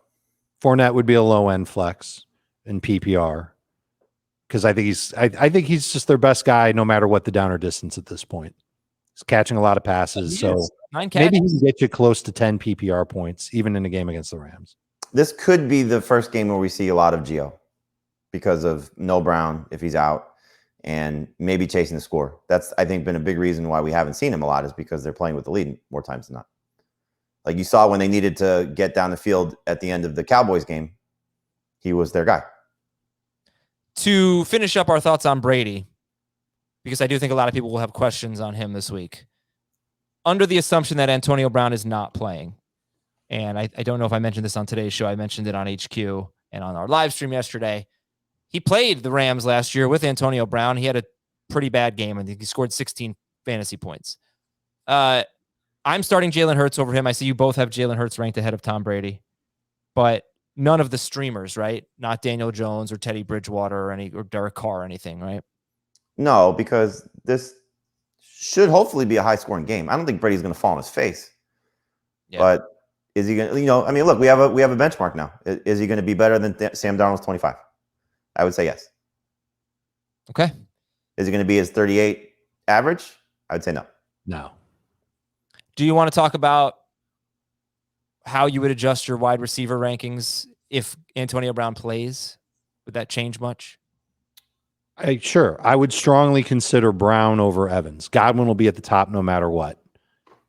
Fournette would be a low-end flex in PPR because I think he's just their best guy no matter what the down or distance at this point. He's catching a lot of passes, so maybe he can get you close to 10 PPR points even in a game against the Rams. This could be the first game where we see a lot of Gio because of no Brown if he's out and maybe chasing the score. That's, I think, been a big reason why we haven't seen him a lot is because they're playing with the lead more times than not. Like you saw when they needed to get down the field at the end of the Cowboys game, he was their guy. To finish up our thoughts on Brady, because I do think a lot of people will have questions on him this week, under the assumption that Antonio Brown is not playing, and I don't know if I mentioned this on today's show. I mentioned it on HQ and on our live stream yesterday. He played the Rams last year with Antonio Brown. He had a pretty bad game. I think he scored 16 fantasy points. I'm starting Jalen Hurts over him. I see you both have Jalen Hurts ranked ahead of Tom Brady, but none of the streamers, right? Not Daniel Jones or Teddy Bridgewater or Derek Carr or anything, right? No, because this should hopefully be a high-scoring game. I don't think Brady's going to fall on his face, but is he going to? I mean, look, we have a benchmark now. Is he going to be better than Sam Darnold's 25? I would say yes. Okay. Is he going to be his 38 average? I would say no. No. Do you want to talk about how you would adjust your wide receiver rankings if Antonio Brown plays? Would that change much? Sure. I would strongly consider Brown over Evans. Godwin will be at the top no matter what.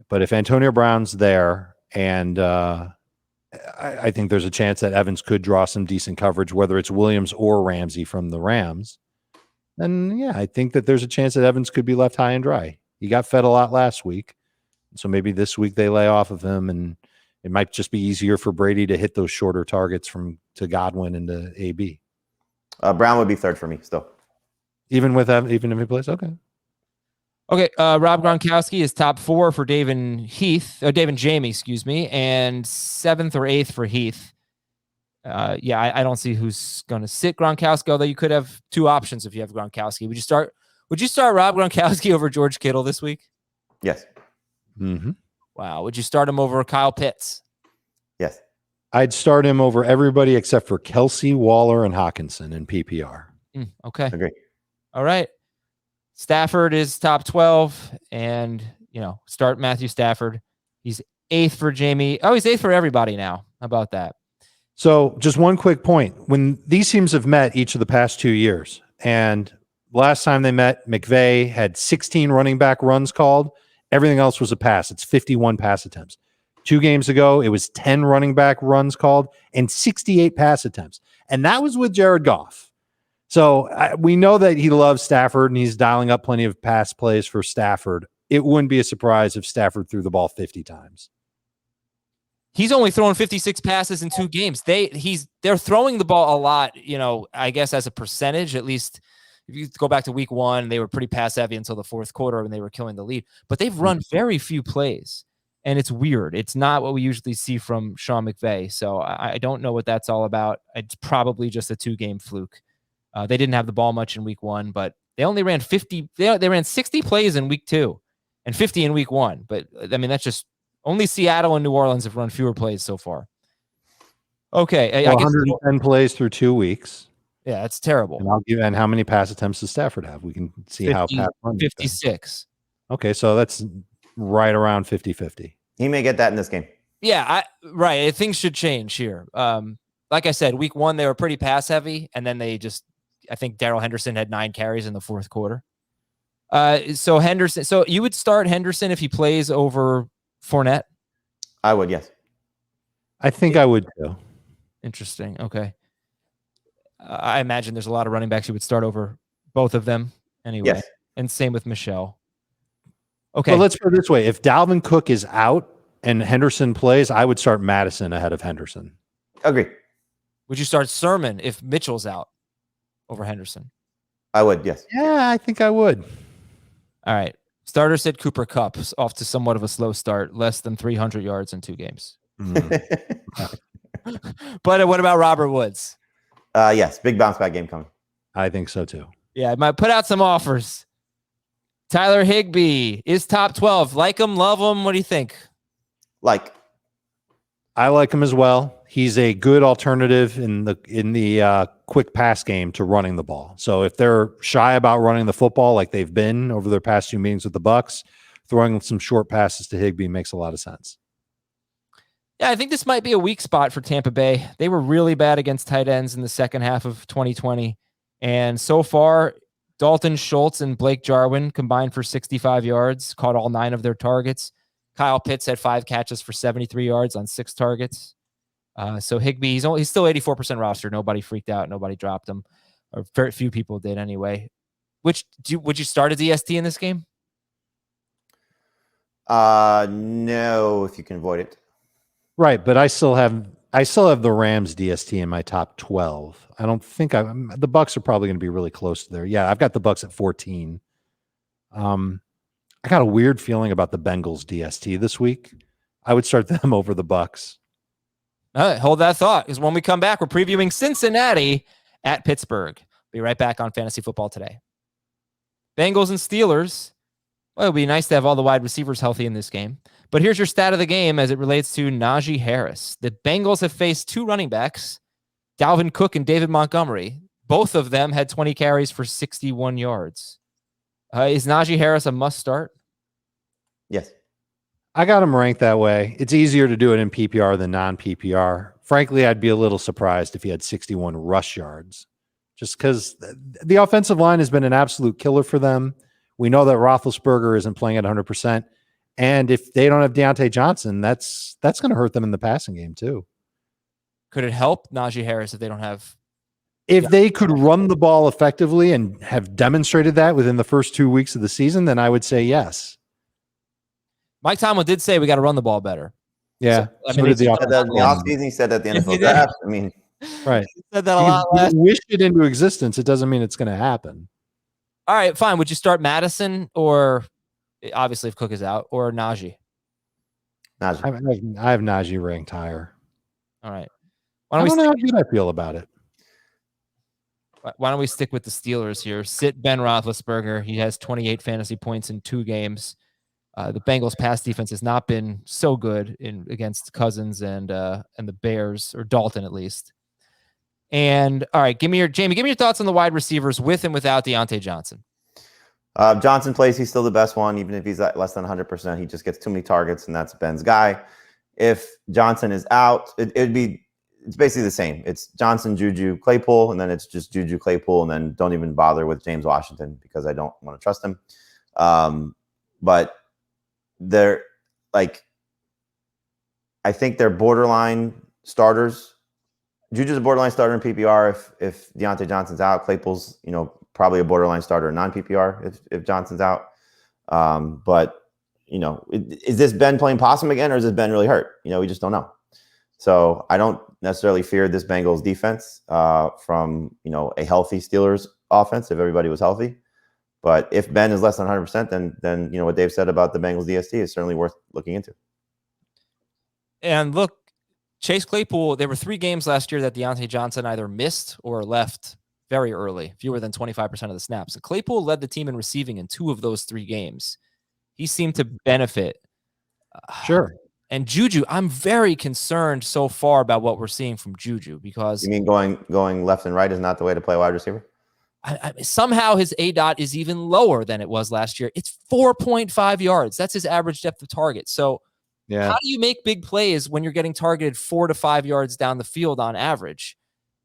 But if Antonio Brown's there, and I think there's a chance that Evans could draw some decent coverage, whether it's Williams or Ramsey from the Rams, then yeah, I think that there's a chance that Evans could be left high and dry. He got fed a lot last week. So maybe this week they lay off of him, and it might just be easier for Brady to hit those shorter targets to Godwin and to AB. Brown would be third for me still. Even if he plays, okay. Okay, Rob Gronkowski is top 4 for Dave and Jamie, excuse me, and 7th or 8th for Heath. I don't see who's going to sit Gronkowski, although you could have 2 options if you have Gronkowski. Would you start Rob Gronkowski over George Kittle this week? Yes. Mm-hmm. Wow. Would you start him over Kyle Pitts? Yes. I'd start him over everybody except for Kelsey, Waller, and Hawkinson in PPR. Okay. Agree. All right. Stafford is top 12, and start Matthew Stafford. He's 8th for Jamie. Oh, he's 8th for everybody now. How about that? So just one quick point. When these teams have met each of the past 2 years, and last time they met, McVay had 16 running back runs called. Everything else was a pass. It's 51 pass attempts. 2 games ago, it was 10 running back runs called and 68 pass attempts. And that was with Jared Goff. So we know that he loves Stafford and he's dialing up plenty of pass plays for Stafford. It wouldn't be a surprise if Stafford threw the ball 50 times. He's only thrown 56 passes in 2 games. They're throwing the ball a lot, I guess as a percentage, at least if you go back to week 1, they were pretty pass heavy until the 4th quarter when they were killing the lead, but they've run very few plays. And it's weird. It's not what we usually see from Sean McVay. So I don't know what that's all about. It's probably just a 2-game fluke. They didn't have the ball much in week 1, but they only ran 50. They ran 60 plays in week 2 and 50 in week 1. But I mean, that's just only Seattle and New Orleans have run fewer plays so far. Okay. Well, 110 plays through 2 weeks. Yeah, that's terrible. And how many pass attempts does Stafford have? We can see 50, how Pat runs. 56. Okay, so that's right around 50-50. He may get that in this game. Yeah, right. Things should change here. Like I said, week 1, they were pretty pass heavy, and then I think Darrell Henderson had 9 carries in the 4th quarter. So you would start Henderson if he plays over Fournette? I would, yes. I think I would too. Interesting. Okay. I imagine there's a lot of running backs you would start over both of them anyway. Yes. And same with Michelle. Okay. Well, let's put it this way. If Dalvin Cook is out and Henderson plays, I would start Madison ahead of Henderson. Agree. Would you start Sermon if Mitchell's out over Henderson? I would, yes. Yeah, I think I would. All right. Starter sit Cooper Kupp off to somewhat of a slow start, less than 300 yards in 2 games. But what about Robert Woods? Yes, big bounce back game coming. I think so too. Yeah, I might put out some offers. Tyler Higbee is top 12. Like him, love him. What do you think? I like him as well. He's a good alternative in the quick pass game to running the ball. So if they're shy about running the football like they've been over their past 2 meetings with the Bucs, throwing some short passes to Higbee makes a lot of sense. Yeah, I think this might be a weak spot for Tampa Bay. They were really bad against tight ends in the second half of 2020. And so far, Dalton Schultz and Blake Jarwin combined for 65 yards, caught all 9 of their targets. Kyle Pitts had 5 catches for 73 yards on 6 targets. So Higbee, he's still 84% roster. Nobody freaked out. Nobody dropped him. Or very few people did anyway. Would you start a DST in this game? No, if you can avoid it. Right, but I still have the Rams DST in my top 12. I don't think the Bucs are probably going to be really close to there. Yeah, I've got the Bucs at 14. I got a weird feeling about the Bengals DST this week. I would start them over the Bucs. All right, hold that thought, because when we come back, we're previewing Cincinnati at Pittsburgh. Be right back on Fantasy Football Today. Bengals and Steelers. Well, it would be nice to have all the wide receivers healthy in this game. But here's your stat of the game as it relates to Najee Harris. The Bengals have faced 2 running backs, Dalvin Cook and David Montgomery. Both of them had 20 carries for 61 yards. Is Najee Harris a must start? Yes. I got him ranked that way. It's easier to do it in PPR than non-PPR. Frankly, I'd be a little surprised if he had 61 rush yards, just because the offensive line has been an absolute killer for them. We know that Roethlisberger isn't playing at 100%. And if they don't have Deontay Johnson, that's going to hurt them in the passing game too. Could it help Najee Harris if they don't have? If they could run the ball effectively and have demonstrated that within the first 2 weeks of the season, then I would say yes. Mike Tomlin did say we got to run the ball better. Yeah. So, I mean, the offseason, he said at the NFL draft. I mean, Right. You said that a lot You last. wish it into existence. It doesn't mean it's going to happen. All right, fine. Would you start Madison or obviously if Cook is out or Najee? Najee. I have Najee ranked higher. All right. I don't know how good I feel about it. Why don't we stick with the Steelers here? Sit Ben Roethlisberger. He has 28 fantasy points in 2 games. The Bengals pass defense has not been so good against Cousins and the Bears, or Dalton at least. And all right, give me your thoughts on the wide receivers with and without Deontay Johnson. Johnson plays. He's still the best one, even if he's at less than 100%. He just gets too many targets, and that's Ben's guy. If Johnson is out, it's basically the same. It's Johnson, Juju, Claypool, and then it's just Juju, Claypool, and then don't even bother with James Washington because I don't want to trust him. But they're like, I think they're borderline starters. Juju's a borderline starter in PPR if Deontay Johnson's out. Claypool's, probably a borderline starter in non-PPR if Johnson's out. But, is this Ben playing possum again, or is this Ben really hurt? We just don't know. So I don't necessarily fear this Bengals defense from, a healthy Steelers offense if everybody was healthy. But if Ben is less than 100%, then what Dave said about the Bengals DST is certainly worth looking into. And look, Chase Claypool, there were 3 games last year that Deontay Johnson either missed or left very early, fewer than 25% of the snaps. And Claypool led the team in receiving in 2 of those 3 games. He seemed to benefit. Sure. And Juju, I'm very concerned so far about what we're seeing from Juju because... You mean going left and right is not the way to play wide receiver? Somehow his ADOT is even lower than it was last year. It's 4.5 yards. That's his average depth of target. So yeah, how do you make big plays when you're getting targeted 4 to 5 yards down the field on average?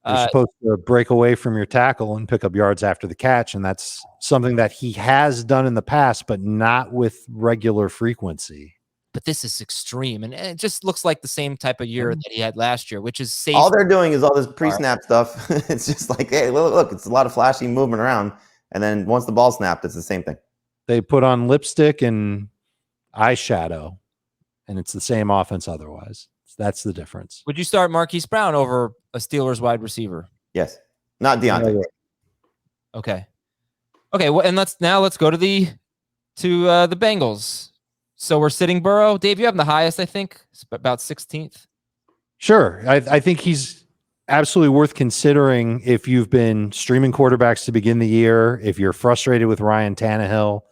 You're supposed to break away from your tackle and pick up yards after the catch, and that's something that he has done in the past, but not with regular frequency. But this is extreme, and it just looks like the same type of year that he had last year, which is safe. All they're doing is all this pre-snap stuff. It's just like, hey, look, it's a lot of flashy movement around, and then once the ball snapped, it's the same thing. They put on lipstick and eyeshadow, and it's the same offense otherwise. That's the difference. Would you start Marquis Brown over a Steelers wide receiver? Yes. Not Deontay. Okay. Well, and let's go to the Bengals. So we're sitting Burrow. Dave, you have him the highest, I think. It's about 16th. Sure. I think he's absolutely worth considering if you've been streaming quarterbacks to begin the year, if you're frustrated with Ryan Tannehill.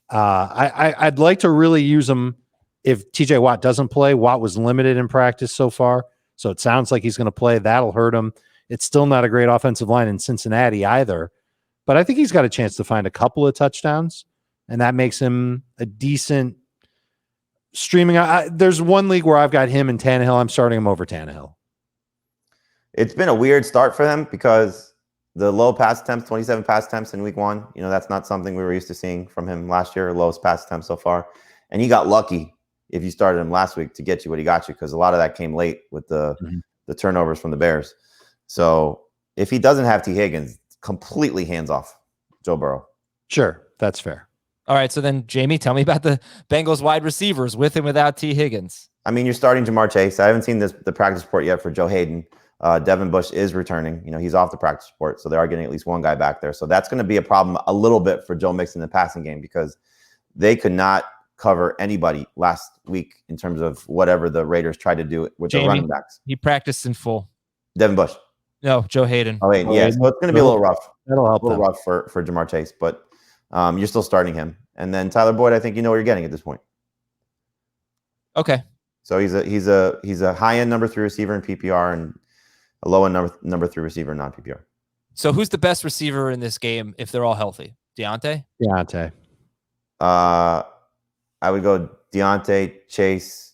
I'd like to really use him if TJ Watt doesn't play. Watt was limited in practice so far, so it sounds like he's going to play. That'll hurt him. It's still not a great offensive line in Cincinnati either, but I think he's got a chance to find a couple of touchdowns, and that makes him a decent streaming. There's one league where I've got him and Tannehill. I'm starting him over Tannehill. It's been a weird start for them because the low pass attempts, 27 pass attempts in week 1, that's not something we were used to seeing from him last year, lowest pass attempts so far. And he got lucky if you started him last week to get you what he got you, because a lot of that came late with the turnovers from the Bears. So if he doesn't have T. Higgins, completely hands off Joe Burrow. Sure, that's fair. All right, so then, Jamie, tell me about the Bengals wide receivers with and without T. Higgins. I mean, you're starting Jamar Chase. I haven't seen the practice report yet for Joe Hayden. Devin Bush is returning. He's off the practice report, so they are getting at least one guy back there. So that's going to be a problem a little bit for Joe Mixon in the passing game because they could not cover anybody last week in terms of whatever the Raiders tried to do with the running backs. He practiced in full. Devin Bush. No, Joe Hayden. Oh, wait, yeah. So it's going to be a little rough. That'll help. A little rough for Jamar Chase, but you're still starting him. And then Tyler Boyd, I think you know what you're getting at this point. Okay. So he's a high-end number 3 receiver in PPR and a low-end number 3 receiver in non-PPR. So who's the best receiver in this game if they're all healthy? Deontay? Deontay. I would go Deontay, Chase,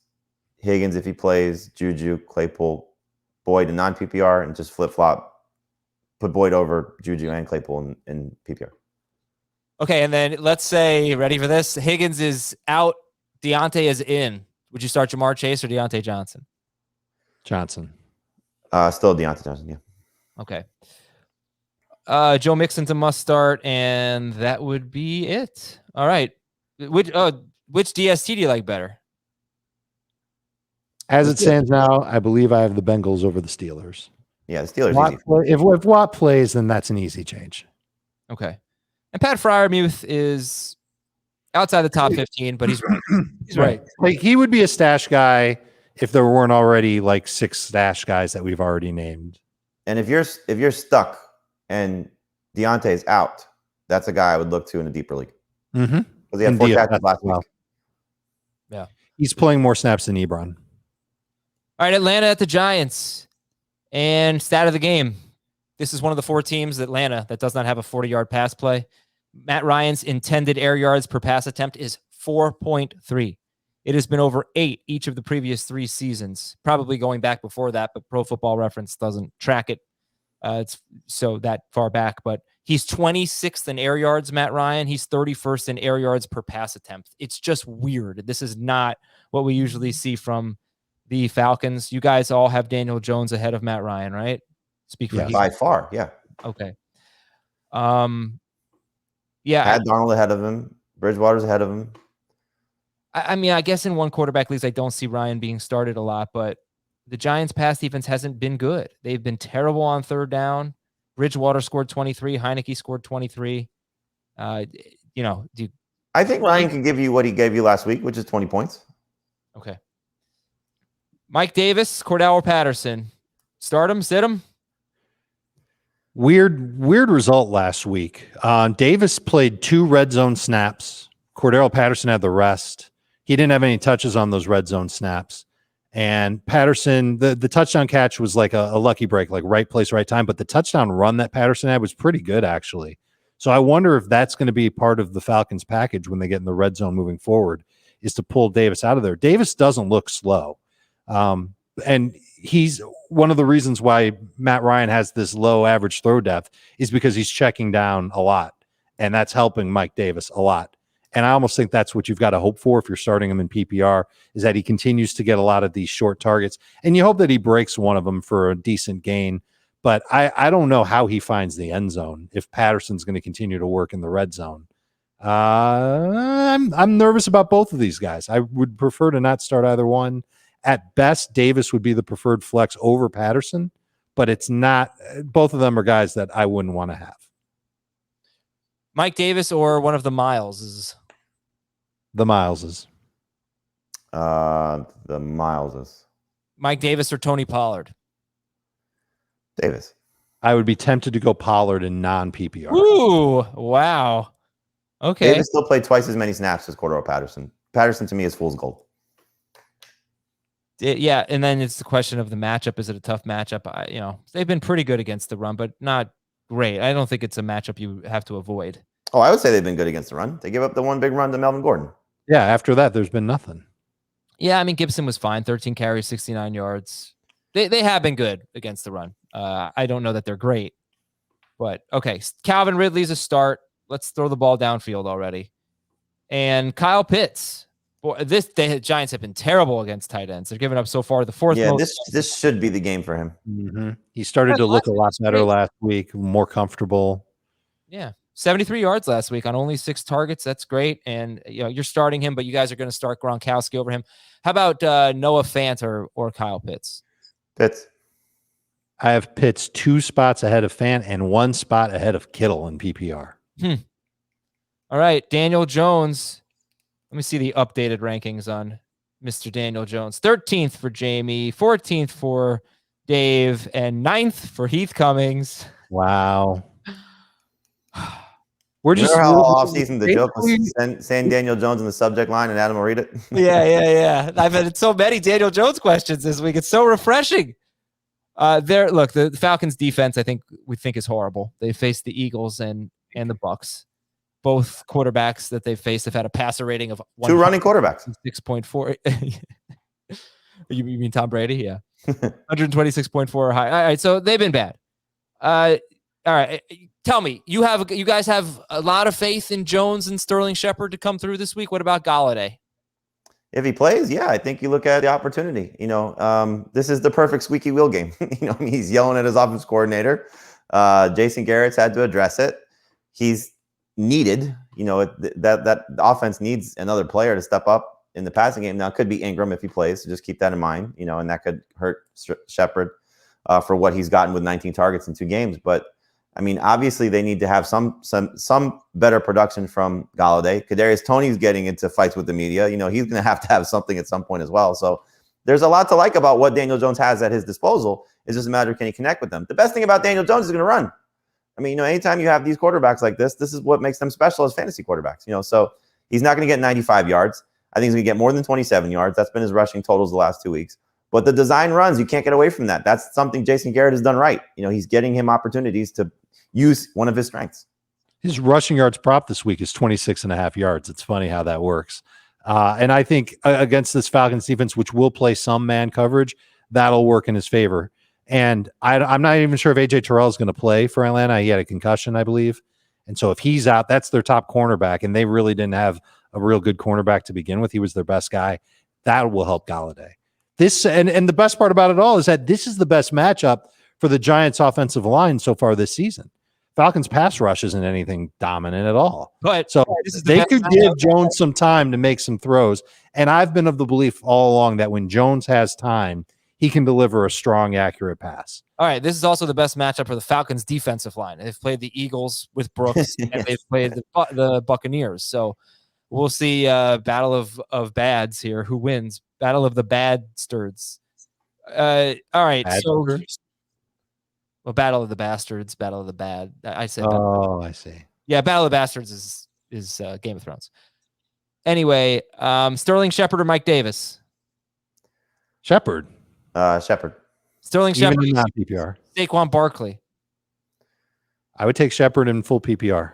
Higgins if he plays, Juju, Claypool, Boyd in non-PPR, and just flip-flop. Put Boyd over Juju and Claypool in PPR. Okay, and then let's say, ready for this? Higgins is out, Deontay is in. Would you start Jamar Chase or Deontay Johnson? Johnson. Still Deontay Johnson, yeah. Okay. Joe Mixon's a must start, and that would be it. All right. Which DST do you like better? As it stands now, I believe I have the Bengals over the Steelers. Yeah, the Steelers Watt easy. if Watt plays, then that's an easy change. Okay. And Pat Freiermuth is outside the top 15, but he's right. He's right. Like he would be a stash guy if there weren't already like 6 stash guys that we've already named. And if you're stuck and Deontay's out, that's a guy I would look to in a deeper league. Mm-hmm. Because he had 4 catches last week. Yeah. He's playing more snaps than Ebron. All right, Atlanta at the Giants. And stat of the game. This is one of the 4 teams, Atlanta, that does not have a 40-yard pass play. Matt Ryan's intended air yards per pass attempt is 4.3. It has been over 8 each of the previous 3 seasons, probably going back before that, but Pro Football Reference doesn't track it. It's so that far back, but he's 26th in air yards, Matt Ryan. He's 31st in air yards per pass attempt. It's just weird. This is not what we usually see from the Falcons. You guys all have Daniel Jones ahead of Matt Ryan, right? Speak for by far, yeah. Okay. Yeah. Had Darnold ahead of him. Bridgewater's ahead of him. I mean, I guess in one quarterback leagues, I don't see Ryan being started a lot, but the Giants' pass defense hasn't been good. They've been terrible on third down. Bridgewater scored 23. Heineke scored 23. I think Ryan can give you what he gave you last week, which is 20 points. Okay. Mike Davis, Cordell Patterson. Start him, sit him. Weird result last week. Davis played 2 red zone snaps. Cordell Patterson had the rest. He didn't have any touches on those red zone snaps. And Patterson, the touchdown catch was like a lucky break, like right place, right time. But the touchdown run that Patterson had was pretty good, actually. So I wonder if that's going to be part of the Falcons package when they get in the red zone moving forward, is to pull Davis out of there. Davis doesn't look slow. And he's one of the reasons why Matt Ryan has this low average throw depth is because he's checking down a lot. And that's helping Mike Davis a lot. And I almost think that's what you've got to hope for if you're starting him in PPR, is that he continues to get a lot of these short targets. And you hope that he breaks one of them for a decent gain. But I don't know how he finds the end zone if Patterson's going to continue to work in the red zone. I'm nervous about both of these guys. I would prefer to not start either one. At best, Davis would be the preferred flex over Patterson, but it's not. Both of them are guys that I wouldn't want to have. Mike Davis or one of the Mileses? The Mileses. The Mileses. Mike Davis or Tony Pollard? Davis. I would be tempted to go Pollard in non-PPR. Ooh, wow. Okay. Davis still played twice as many snaps as Cordell Patterson. Patterson, to me, is fool's gold. Yeah, and then it's the question of the matchup. Is it a tough matchup? They've been pretty good against the run, but not great. I don't think it's a matchup you have to avoid. Oh, I would say they've been good against the run. They give up the one big run to Melvin Gordon. Yeah, after that, there's been nothing. Yeah, I mean, Gibson was fine. 13 carries, 69 yards. They have been good against the run. I don't know that they're great. But, okay, Calvin Ridley's a start. Let's throw the ball downfield already. And Kyle Pitts. Boy, the Giants have been terrible against tight ends. They're giving up so far the 4th. Yeah, this should be the game for him. Mm-hmm. He started to look a lot better last week, more comfortable. Yeah, 73 yards last week on only 6 targets. That's great. And you're starting him, but you guys are going to start Gronkowski over him. How about Noah Fant or Kyle Pitts? Pitts. I have Pitts 2 spots ahead of Fant and 1 spot ahead of Kittle in PPR. All right, Daniel Jones. Let me see the updated rankings on Mr. Daniel Jones. 13th for Jamie, 14th for Dave, and 9th for Heath Cummings. Wow. We're just how off season the joke was saying Daniel Jones in the subject line and Adam will read it. Yeah. I've had so many Daniel Jones questions this week. It's so refreshing. The Falcons defense, we think is horrible. They faced the Eagles and the Bucs. Both quarterbacks that they've faced have had a passer rating of 2 running quarterbacks. 6.4. You mean Tom Brady? Yeah. 126.4 or high. All right. So they've been bad. All right. Tell me, you guys have a lot of faith in Jones and Sterling Shepard to come through this week. What about Galladay? If he plays, yeah, I think you look at the opportunity. This is the perfect squeaky wheel game. He's yelling at his offense coordinator. Jason Garrett's had to address it. He's needed. That offense needs another player to step up in the passing game. Now, it could be Ingram if he plays, so just keep that in mind. And that could hurt Shepard. for what he's gotten with 19 targets in 2 games. But I mean, obviously they need to have some better production from Galladay. Kadarius Toney's getting into fights with the media. You know, he's going to have something at some point as well. So there's a lot to like about what Daniel Jones has at his disposal. It's just a matter of can he connect with them. The best thing about Daniel Jones is going to run. I mean, you know, anytime you have these quarterbacks like this is what makes them special as fantasy quarterbacks. You know, so he's not going to get 95 yards. I think he's going to get more than 27 yards. That's been his rushing totals the last 2 weeks. But the design runs, you can't get away from that. That's something Jason Garrett has done right. You know, he's getting him opportunities to use one of his strengths. His rushing yards prop this week is 26.5 yards. It's funny how that works. And I think against this Falcons defense, which will play some man coverage, that'll work in his favor. And I'm not even sure if A.J. Terrell is going to play for Atlanta. He had a concussion, I believe. And so if he's out, that's their top cornerback. And they really didn't have a real good cornerback to begin with. He was their best guy. That will help Galladay. This and the best part about it all is that this is the best matchup for the Giants offensive line so far this season. Falcons pass rush isn't anything dominant at all. But so they could give Jones some time to make some throws. And I've been of the belief all along that when Jones has time, he can deliver a strong, accurate pass. All right, this is also the best matchup for the Falcons defensive line. They've played the Eagles with Brooks, Yes. and they've played the Buccaneers. So we'll see battle of bads here. Who wins? Battle of the badstards. All right, well, battle of the bastards, battle of the bad. I said. Oh, I see. Yeah, battle of the bastards is Game of Thrones. Anyway, Sterling Shepard or Mike Davis? Shepard. Shepard. Sterling Even Shepard. in non-PPR. Saquon Barkley. I would take Shepard in full PPR.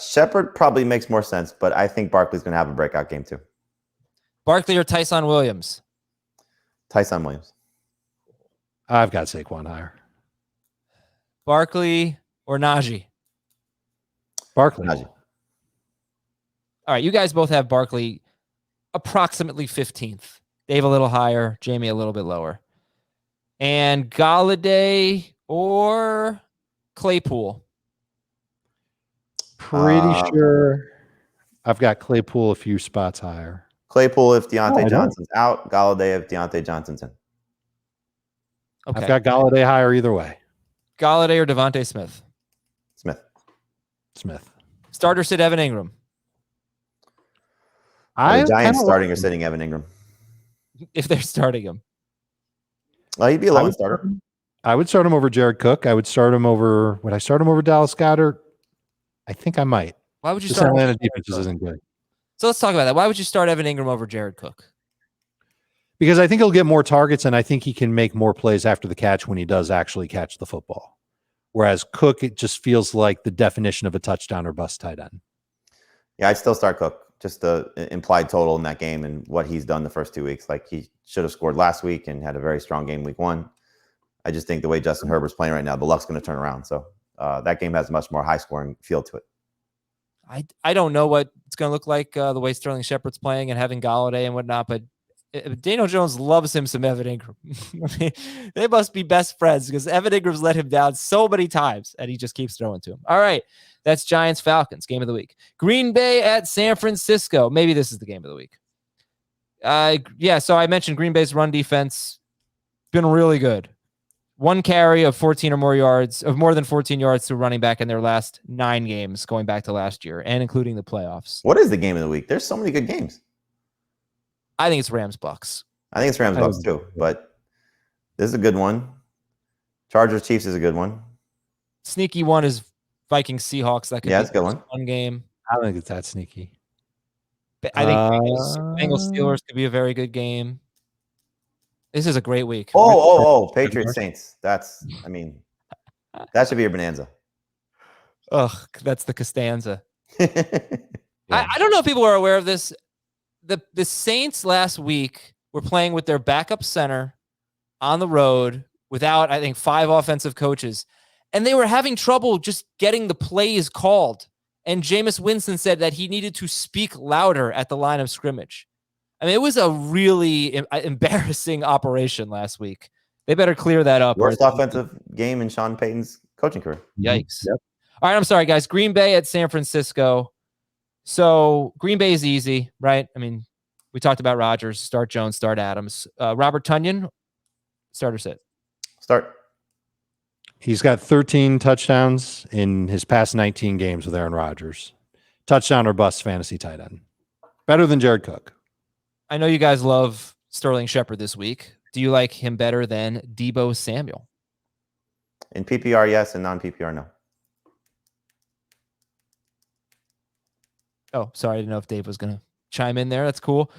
Shepard probably makes more sense, but I think Barkley's going to have a breakout game too. Barkley or Tyson Williams? Tyson Williams. I've got Saquon higher. Barkley or Najee? Barkley. Najee. All right, you guys both have Barkley approximately 15th. Dave a little higher, Jamie a little bit lower. And Galladay or Claypool? Pretty sure I've got Claypool a few spots higher. Claypool if Deontay Johnson's out. Galladay if Deontay Johnson's in. Okay. I've got Galladay higher either way. Galladay or Devontae Smith? Smith. Starter sit Evan Ingram. The Giants starting or sitting Evan Ingram. If they're starting him. He'd be a lone starter. I would start him over Jared Cook. Would I start him over Dallas Goedert? I think I might. Why would you This start Atlanta defense isn't good. So let's talk about that. Why would you start Evan Ingram over Jared Cook? Because I think he'll get more targets, and I think he can make more plays after the catch when he does actually catch the football. Whereas Cook, it just feels like the definition of a touchdown or bust tight end. Yeah, I'd still start Cook. Just the implied total in that game and what he's done the first 2 weeks. Like he should have scored last week and had a very strong game week 1. I just think the way Justin Herbert's playing right now, the luck's going to turn around. So that game has a much more high-scoring feel to it. I don't know what it's going to look like the way Sterling Shepard's playing and having Galladay and whatnot, but Daniel Jones loves him some Evan Ingram. I mean, they must be best friends because Evan Ingram's let him down so many times and he just keeps throwing to him. All right, that's Giants-Falcons, game of the week. Green Bay at San Francisco. Maybe this is the game of the week. Yeah, so I mentioned Green Bay's run defense been really good. 1 carry of 14 or more yards, of more than 14 yards to running back in their last 9 games going back to last year and including the playoffs. What is the game of the week? There's so many good games. I think it's Rams-Bucs. I think it's Rams-Bucs too, but this is a good one. Chargers-Chiefs is a good one. Sneaky one is Vikings-Seahawks. That could be it's a good one. One game. I don't think it's that sneaky. I think Bengals-Steelers could be a very good game. This is a great week. Patriots-Saints. That should be your bonanza. Ugh, that's the Costanza. I don't know if people are aware of this. The Saints last week were playing with their backup center on the road without, I think, 5 offensive coaches. And they were having trouble just getting the plays called. And Jameis Winston said that he needed to speak louder at the line of scrimmage. I mean, it was a really embarrassing operation last week. They better clear that up. Worst offensive game in Sean Payton's coaching career. Yikes. Yep. All right, I'm sorry, guys. Green Bay at San Francisco. So Green Bay is easy, right? I mean, we talked about Rodgers. Start Jones, start Adams. Robert Tonyan, start or sit? Start. He's got 13 touchdowns in his past 19 games with Aaron Rodgers. Touchdown or bust fantasy tight end. Better than Jared Cook. I know you guys love Sterling Shepard this week. Do you like him better than Debo Samuel? In PPR, yes. In non-PPR, no. Oh, sorry. I didn't know if Dave was going to chime in there. That's cool.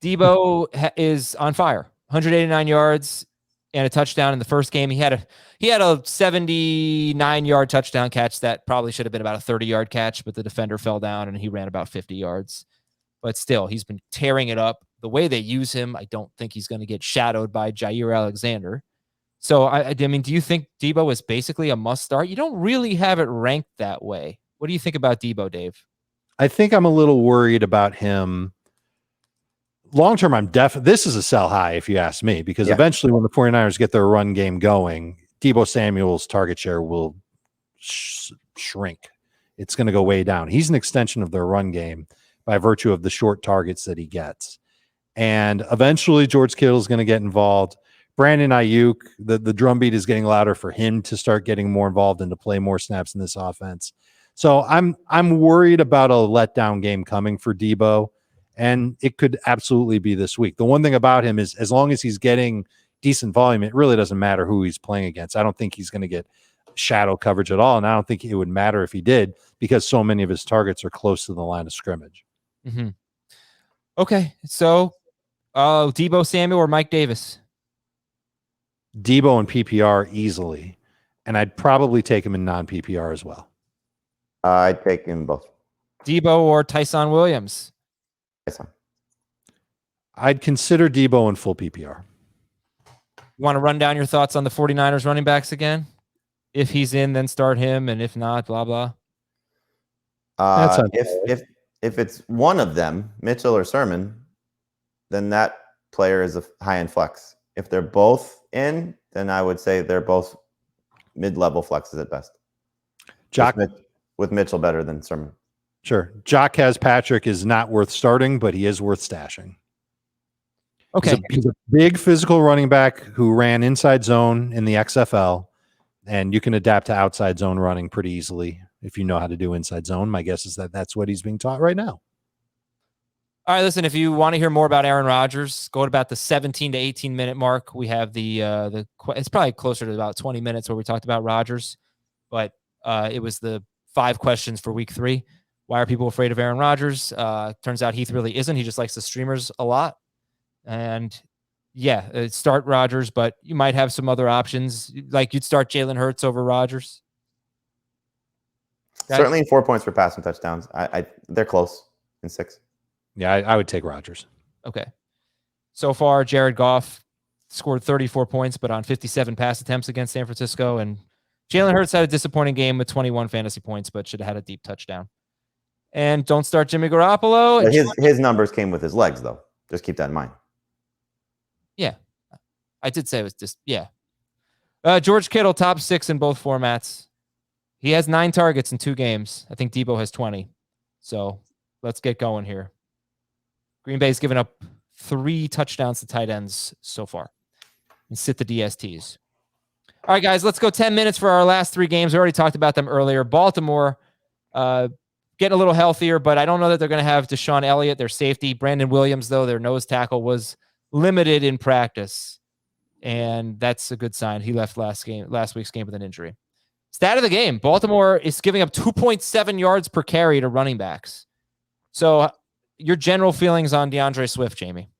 Debo is on fire. 189 yards and a touchdown in the first game. He had a 79-yard touchdown catch that probably should have been about a 30-yard catch, but the defender fell down and he ran about 50 yards. But still, he's been tearing it up. The way they use him, I don't think he's going to get shadowed by Jair Alexander. So, I mean, do you think Debo is basically a must start? You don't really have it ranked that way. What do you think about Debo, Dave? I think I'm a little worried about him. Long term, I'm this is a sell high if you ask me, because eventually when the 49ers get their run game going, Debo Samuel's target share will shrink. It's going to go way down. He's an extension of their run game by virtue of the short targets that he gets. And eventually George Kittle is going to get involved. Brandon Ayuk, the drumbeat is getting louder for him to start getting more involved and to play more snaps in this offense. So I'm worried about a letdown game coming for Debo, and it could absolutely be this week. The one thing about him is as long as he's getting decent volume, it really doesn't matter who he's playing against. I don't think he's going to get shadow coverage at all, and I don't think it would matter if he did, because so many of his targets are close to the line of scrimmage. Mm-hmm. Okay, so Debo Samuel or Mike Davis? Debo in PPR easily, and I'd probably take him in non-PPR as well. I'd take him both. Debo or Tyson Williams? Tyson. I'd consider Debo in full PPR. You want to run down your thoughts on the 49ers running backs again? If he's in, then start him, and if not, blah, blah. If it's one of them, Mitchell or Sermon, then that player is a high-end flex. If they're both in, then I would say they're both mid-level flexes at best. Jock with Mitchell better than Sermon. Sure. Jock has Patrick is not worth starting, but he is worth stashing. Okay. He's a big physical running back who ran inside zone in the XFL, and you can adapt to outside zone running pretty easily if you know how to do inside zone. My guess is that that's what he's being taught right now. All right, listen, if you want to hear more about Aaron Rodgers, go to about the 17 to 18 minute mark. We have it's probably closer to about 20 minutes where we talked about Rodgers, but it was the 5 questions for week 3. Why are people afraid of Aaron Rodgers? Turns out Heath really isn't. He just likes the streamers a lot. And start Rodgers, but you might have some other options. Like you'd start Jalen Hurts over Rodgers. Certainly 4 points for passing touchdowns. They're close in 6. Yeah, I would take Rodgers. Okay. So far, Jared Goff scored 34 points, but on 57 pass attempts against San Francisco. And Jalen Hurts had a disappointing game with 21 fantasy points, but should have had a deep touchdown. And don't start Jimmy Garoppolo. His numbers came with his legs, though. Just keep that in mind. Yeah. I did say it was just, yeah. George Kittle, top 6 in both formats. He has 9 targets in 2 games. I think Debo has 20. So let's get going here. Green Bay's given up 3 touchdowns to tight ends so far and sit the DSTs. All right, guys, let's go 10 minutes for our last 3 games. We already talked about them earlier. Baltimore getting a little healthier, but I don't know that they're going to have Deshaun Elliott, their safety. Brandon Williams, though, their nose tackle, was limited in practice, and that's a good sign. He left last week's game with an injury. Stat of the game, Baltimore is giving up 2.7 yards per carry to running backs. So your general feelings on DeAndre Swift, Jamie?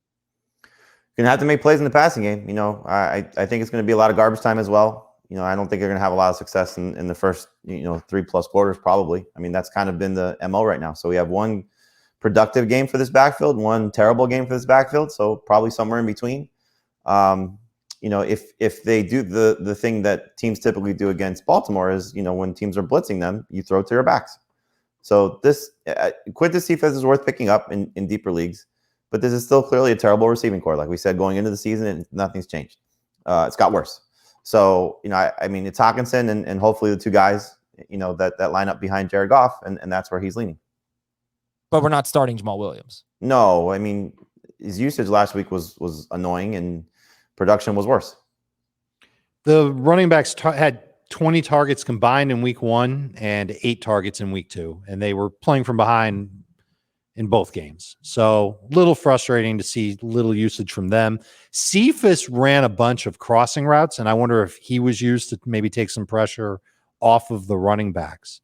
You're going to have to make plays in the passing game. I think it's going to be a lot of garbage time as well. I don't think they're going to have a lot of success in the first, 3+ quarters probably. I mean, that's kind of been the MO right now. So we have one productive game for this backfield, one terrible game for this backfield. So probably somewhere in between. If they do the thing that teams typically do against Baltimore is, when teams are blitzing them, you throw to your backs. So this Quintez Cephas is worth picking up in deeper leagues, but this is still clearly a terrible receiving core. Like we said, going into the season, and nothing's changed. It's got worse. So, I mean, it's Hawkinson and hopefully the 2 guys, that line up behind Jared Goff, and that's where he's leaning. But we're not starting Jamal Williams. No, I mean, his usage last week was annoying and production was worse. The running backs had 20 targets combined in week 1 and 8 targets in week 2, and they were playing from behind in both games. So little frustrating to see little usage from them. Cephas ran a bunch of crossing routes, and I wonder if he was used to maybe take some pressure off of the running backs.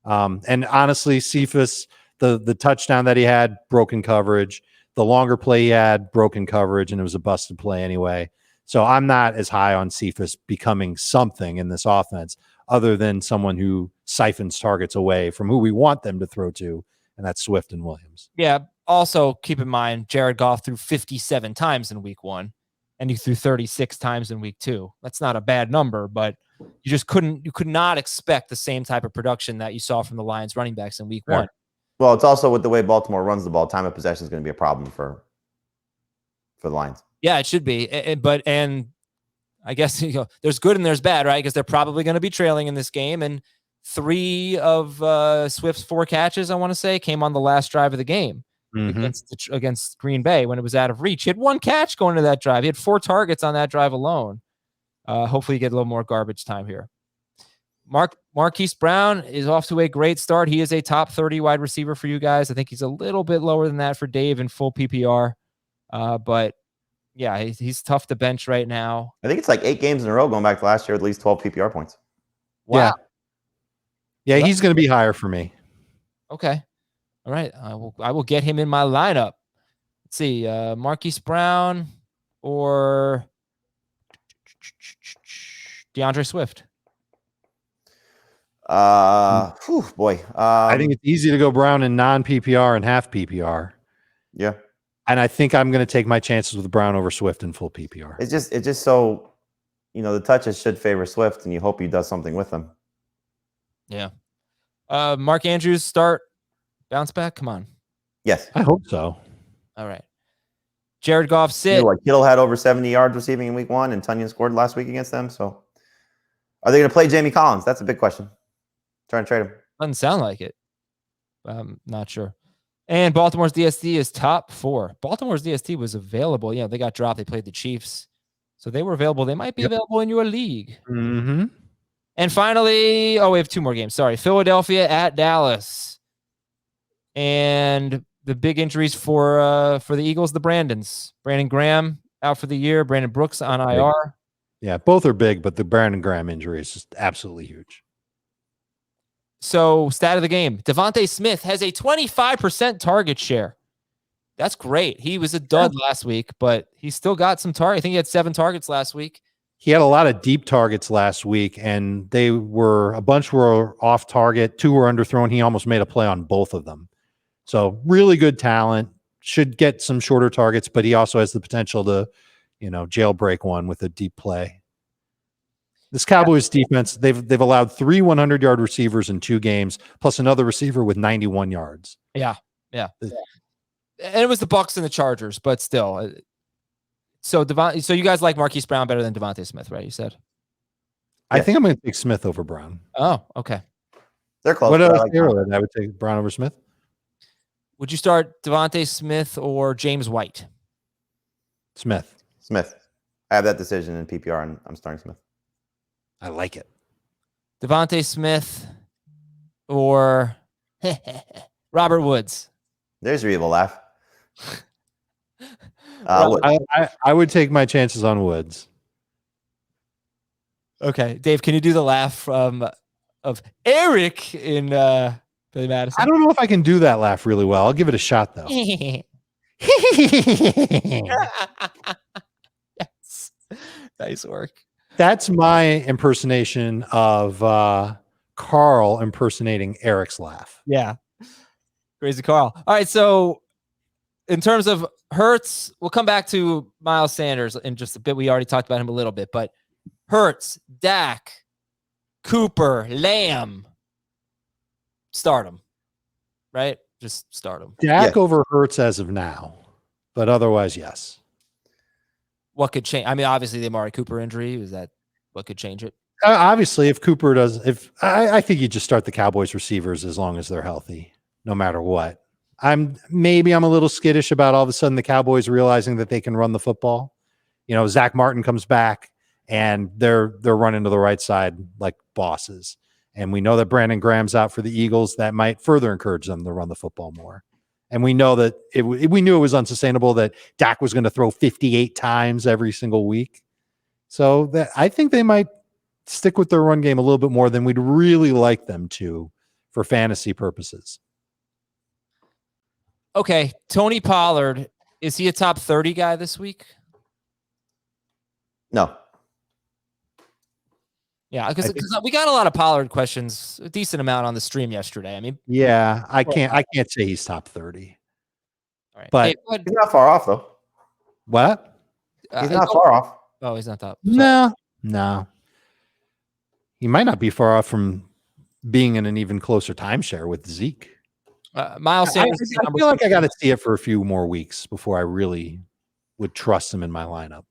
And honestly, Cephas, the touchdown that he had, broken coverage. The longer play he had, broken coverage, and it was a busted play anyway. So I'm not as high on Cephas becoming something in this offense other than someone who siphons targets away from who we want them to throw to, and that's Swift and Williams. Yeah. Also, keep in mind, Jared Goff threw 57 times in week 1, and he threw 36 times in week 2. That's not a bad number, but you could not expect the same type of production that you saw from the Lions running backs in week 1. Well, it's also with the way Baltimore runs the ball, time of possession is going to be a problem for the Lions. Yeah, it should be. But I guess there's good and there's bad, right? Because they're probably going to be trailing in this game. And 3 of Swift's 4 catches, I want to say, came on the last drive of the game against Green Bay when it was out of reach. He had 1 catch going to that drive. He had 4 targets on that drive alone. Hopefully you get a little more garbage time here. Marquis Brown is off to a great start. He is a top 30 wide receiver for you guys. I think he's a little bit lower than that for Dave in full PPR. But yeah, he's tough to bench right now. I think it's like 8 games in a row going back to last year, at least 12 PPR points. Wow. Yeah, he's going to be higher for me. Okay. All right. I will get him in my lineup. Let's see. Marquis Brown or DeAndre Swift. I think it's easy to go Brown in non-PPR and half PPR. Yeah. And I think I'm going to take my chances with Brown over Swift in full PPR. It's just so, the touches should favor Swift, and you hope he does something with them. Yeah. Mark Andrews start, bounce back. Come on. Yes. I hope so. All right. Jared Goff sit. Kittle had over 70 yards receiving in week 1, and Tunyon scored last week against them. So are they going to play Jamie Collins? That's a big question. Trying to trade him. Doesn't sound like it. I'm not sure. And Baltimore's DST is top 4. Baltimore's DST was available. Yeah, they got dropped. They played the Chiefs. So they were available. They might be available in your league. Mm-hmm. And finally, we have 2 more games. Sorry. Philadelphia at Dallas. And the big injuries for the Eagles, the Brandons. Brandon Graham out for the year. Brandon Brooks on IR. Yeah, both are big, but the Brandon Graham injury is just absolutely huge. So, stat of the game. Devontae Smith has a 25% target share. That's great. He was a dud last week, but he still got some target. I think he had 7 targets last week. He had a lot of deep targets last week, and a bunch were off target. 2 were underthrown. He almost made a play on both of them. So really good talent. Should get some shorter targets, but he also has the potential to, jailbreak one with a deep play. This Cowboys defense, they've allowed 3 100-yard receivers in 2 games, plus another receiver with 91 yards. Yeah. And it was the Bucs and the Chargers, but still. So you guys like Marquise Brown better than Devontae Smith, right? You said. I think I'm going to take Smith over Brown. Oh, okay. They're close. What else? I would take Brown over Smith. Would you start Devontae Smith or James White? Smith. I have that decision in PPR, and I'm starting Smith. I like it. Devontae Smith or Robert Woods. There's your evil laugh. I would take my chances on Woods. Okay, Dave, can you do the laugh of Eric in Billy Madison? I don't know if I can do that laugh really well. I'll give it a shot though. Yes, nice work. That's my impersonation of Carl impersonating Eric's laugh. Yeah, crazy Carl. All right, so in terms of Hurts, we'll come back to Miles Sanders in just a bit. We already talked about him a little bit, but Hurts, Dak, Cooper, Lamb, start him, right? Just start him. Dak over Hurts as of now, but otherwise, yes. What could change? I mean, obviously the Amari Cooper injury, is that what could change it? Obviously, if Cooper does, I think you just start the Cowboys receivers as long as they're healthy, no matter what. I'm a little skittish about all of a sudden the Cowboys realizing that they can run the football. Zach Martin comes back and they're running to the right side like bosses. And we know that Brandon Graham's out for the Eagles. That might further encourage them to run the football more. And we know that we knew it was unsustainable that Dak was going to throw 58 times every single week. So that I think they might stick with their run game a little bit more than we'd really like them to for fantasy purposes. Okay, Tony Pollard, is he a top 30 guy this week? No. Yeah, because we got a lot of Pollard questions, a decent amount on the stream yesterday. I mean, yeah, I can't say he's top 30. All right. But he's not far off though. What? He's not far off. Oh, he's not top. No. He might not be far off from being in an even closer timeshare with Zeke. Miles Sanders. I feel like I got to see it for a few more weeks before I really would trust him in my lineup.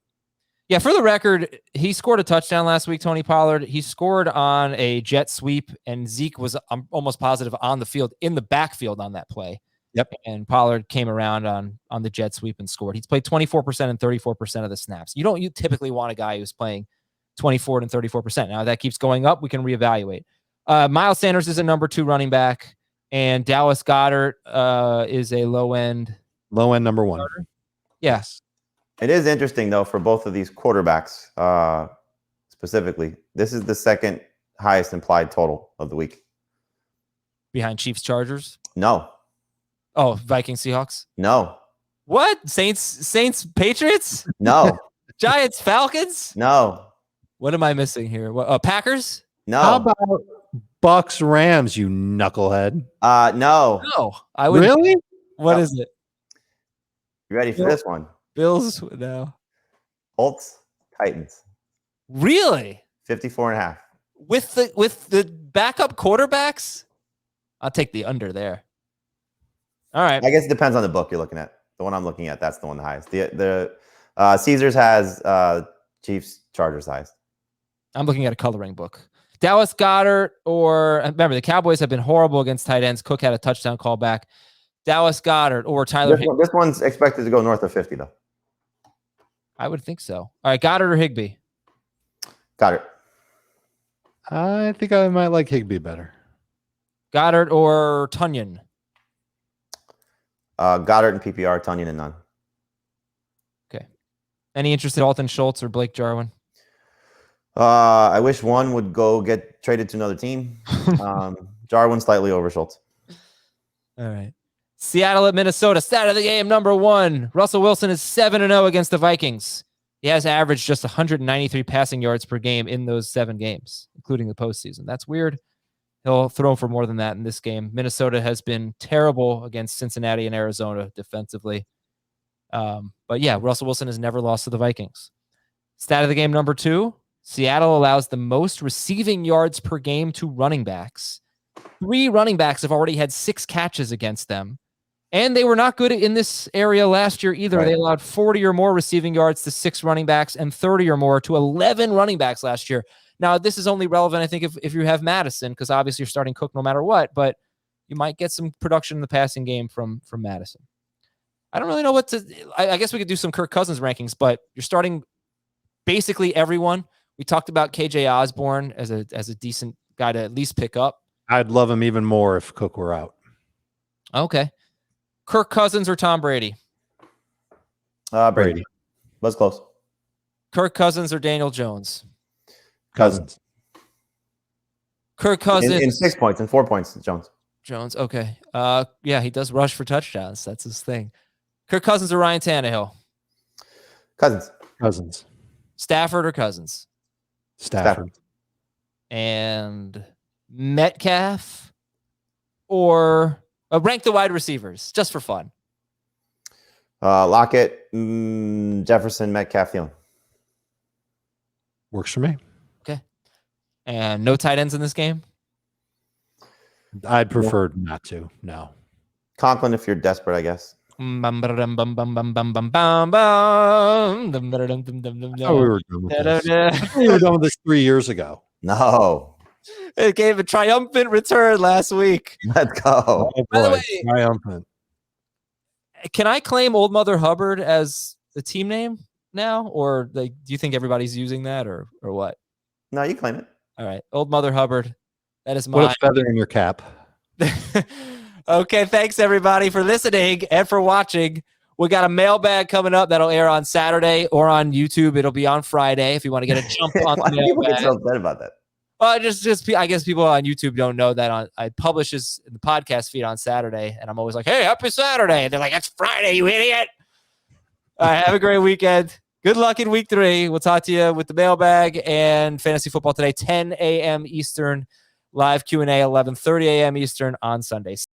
Yeah, for the record, he scored a touchdown last week, Tony Pollard. He scored on a jet sweep, and Zeke was almost positive on the field, in the backfield on that play. Yep. And Pollard came around on the jet sweep and scored. He's played 24% and 34% of the snaps. You typically want a guy who's playing 24 and 34%. Now, that keeps going up. We can reevaluate. Miles Sanders is a number 2 running back, and Dallas Goedert is a low-end number 1. Yes. It is interesting, though, for both of these quarterbacks specifically. This is the second highest implied total of the week. Behind Chiefs Chargers? No. Oh, Vikings Seahawks? No. What? Saints Patriots? No. Giants Falcons? No. What am I missing here? Packers? No. How about Bucks Rams, you knucklehead? No. No. I would. Really? What is it? You ready for this one? Bills? No. Colts, Titans. Really? 54.5. With the backup quarterbacks? I'll take the under there. All right. I guess it depends on the book you're looking at. The one I'm looking at, that's the one the highest. The Caesars has Chiefs, Chargers highest. I'm looking at a coloring book. Dallas Goedert, or remember, the Cowboys have been horrible against tight ends. Cook had a touchdown callback. Dallas Goedert or Tyler Higbee. This one's expected to go north of 50, though. I would think so. All right, Goddard or Higbee? Goddard. I think I might like Higbee better. Goddard or Tunyon? Goddard and PPR, Tunyon and none. Okay. Any interest in Dalton Schultz or Blake Jarwin? I wish one would go get traded to another team. Jarwin slightly over Schultz. All right. Seattle at Minnesota. Stat of the game, number 1. Russell Wilson is 7-0 against the Vikings. He has averaged just 193 passing yards per game in those 7 games, including the postseason. That's weird. He'll throw for more than that in this game. Minnesota has been terrible against Cincinnati and Arizona defensively. But yeah, Russell Wilson has never lost to the Vikings. Stat of the game, number 2. Seattle allows the most receiving yards per game to running backs. 3 running backs have already had 6 catches against them. And they were not good in this area last year either. Right. They allowed 40 or more receiving yards to 6 running backs and 30 or more to 11 running backs last year. Now, this is only relevant, I think, if you have Madison, because obviously you're starting Cook no matter what, but you might get some production in the passing game from Madison. I don't really know what to – I guess we could do some Kirk Cousins rankings, but you're starting basically everyone. We talked about KJ Osborne as a decent guy to at least pick up. I'd love him even more if Cook were out. Okay. Kirk Cousins or Tom Brady? Brady. Was close. Kirk Cousins or Daniel Jones? Cousins. Kirk Cousins. In 6 points, in 4 points, Jones. Okay. Yeah, he does rush for touchdowns. That's his thing. Kirk Cousins or Ryan Tannehill? Cousins. Stafford or Cousins? Stafford. And Metcalf or rank the wide receivers just for fun. Lockett, Jefferson, Metcalf, Thielen. Works for me. Okay. And no tight ends in this game? I'd prefer not to. No. Conklin if you're desperate, I guess. Oh, we were done with this. We were done with this 3 years ago. No. It gave a triumphant return last week. Let's go. Oh, By the boy. way, Triumphant. can I claim Old Mother Hubbard as the team name? now, or like, do you think everybody's using that, or what? No, you claim it. All right, old Mother Hubbard. That is Put mine. a feather in your cap. Okay, thanks everybody for listening and for watching. We got a mailbag coming up that'll air on Saturday or on YouTube. It'll be on Friday if you want to get a jump on Why the do people get mailbag. so upset about that? Just I guess people on YouTube don't know that I publish this in the podcast feed on Saturday, and I'm always like, "Hey, happy Saturday!" And they're like, "It's Friday, you idiot!" All right, have a great weekend. Good luck in week 3. We'll talk to you with the mailbag and fantasy football today, 10 a.m. Eastern, live Q&A, 11:30 a.m. Eastern on Sundays.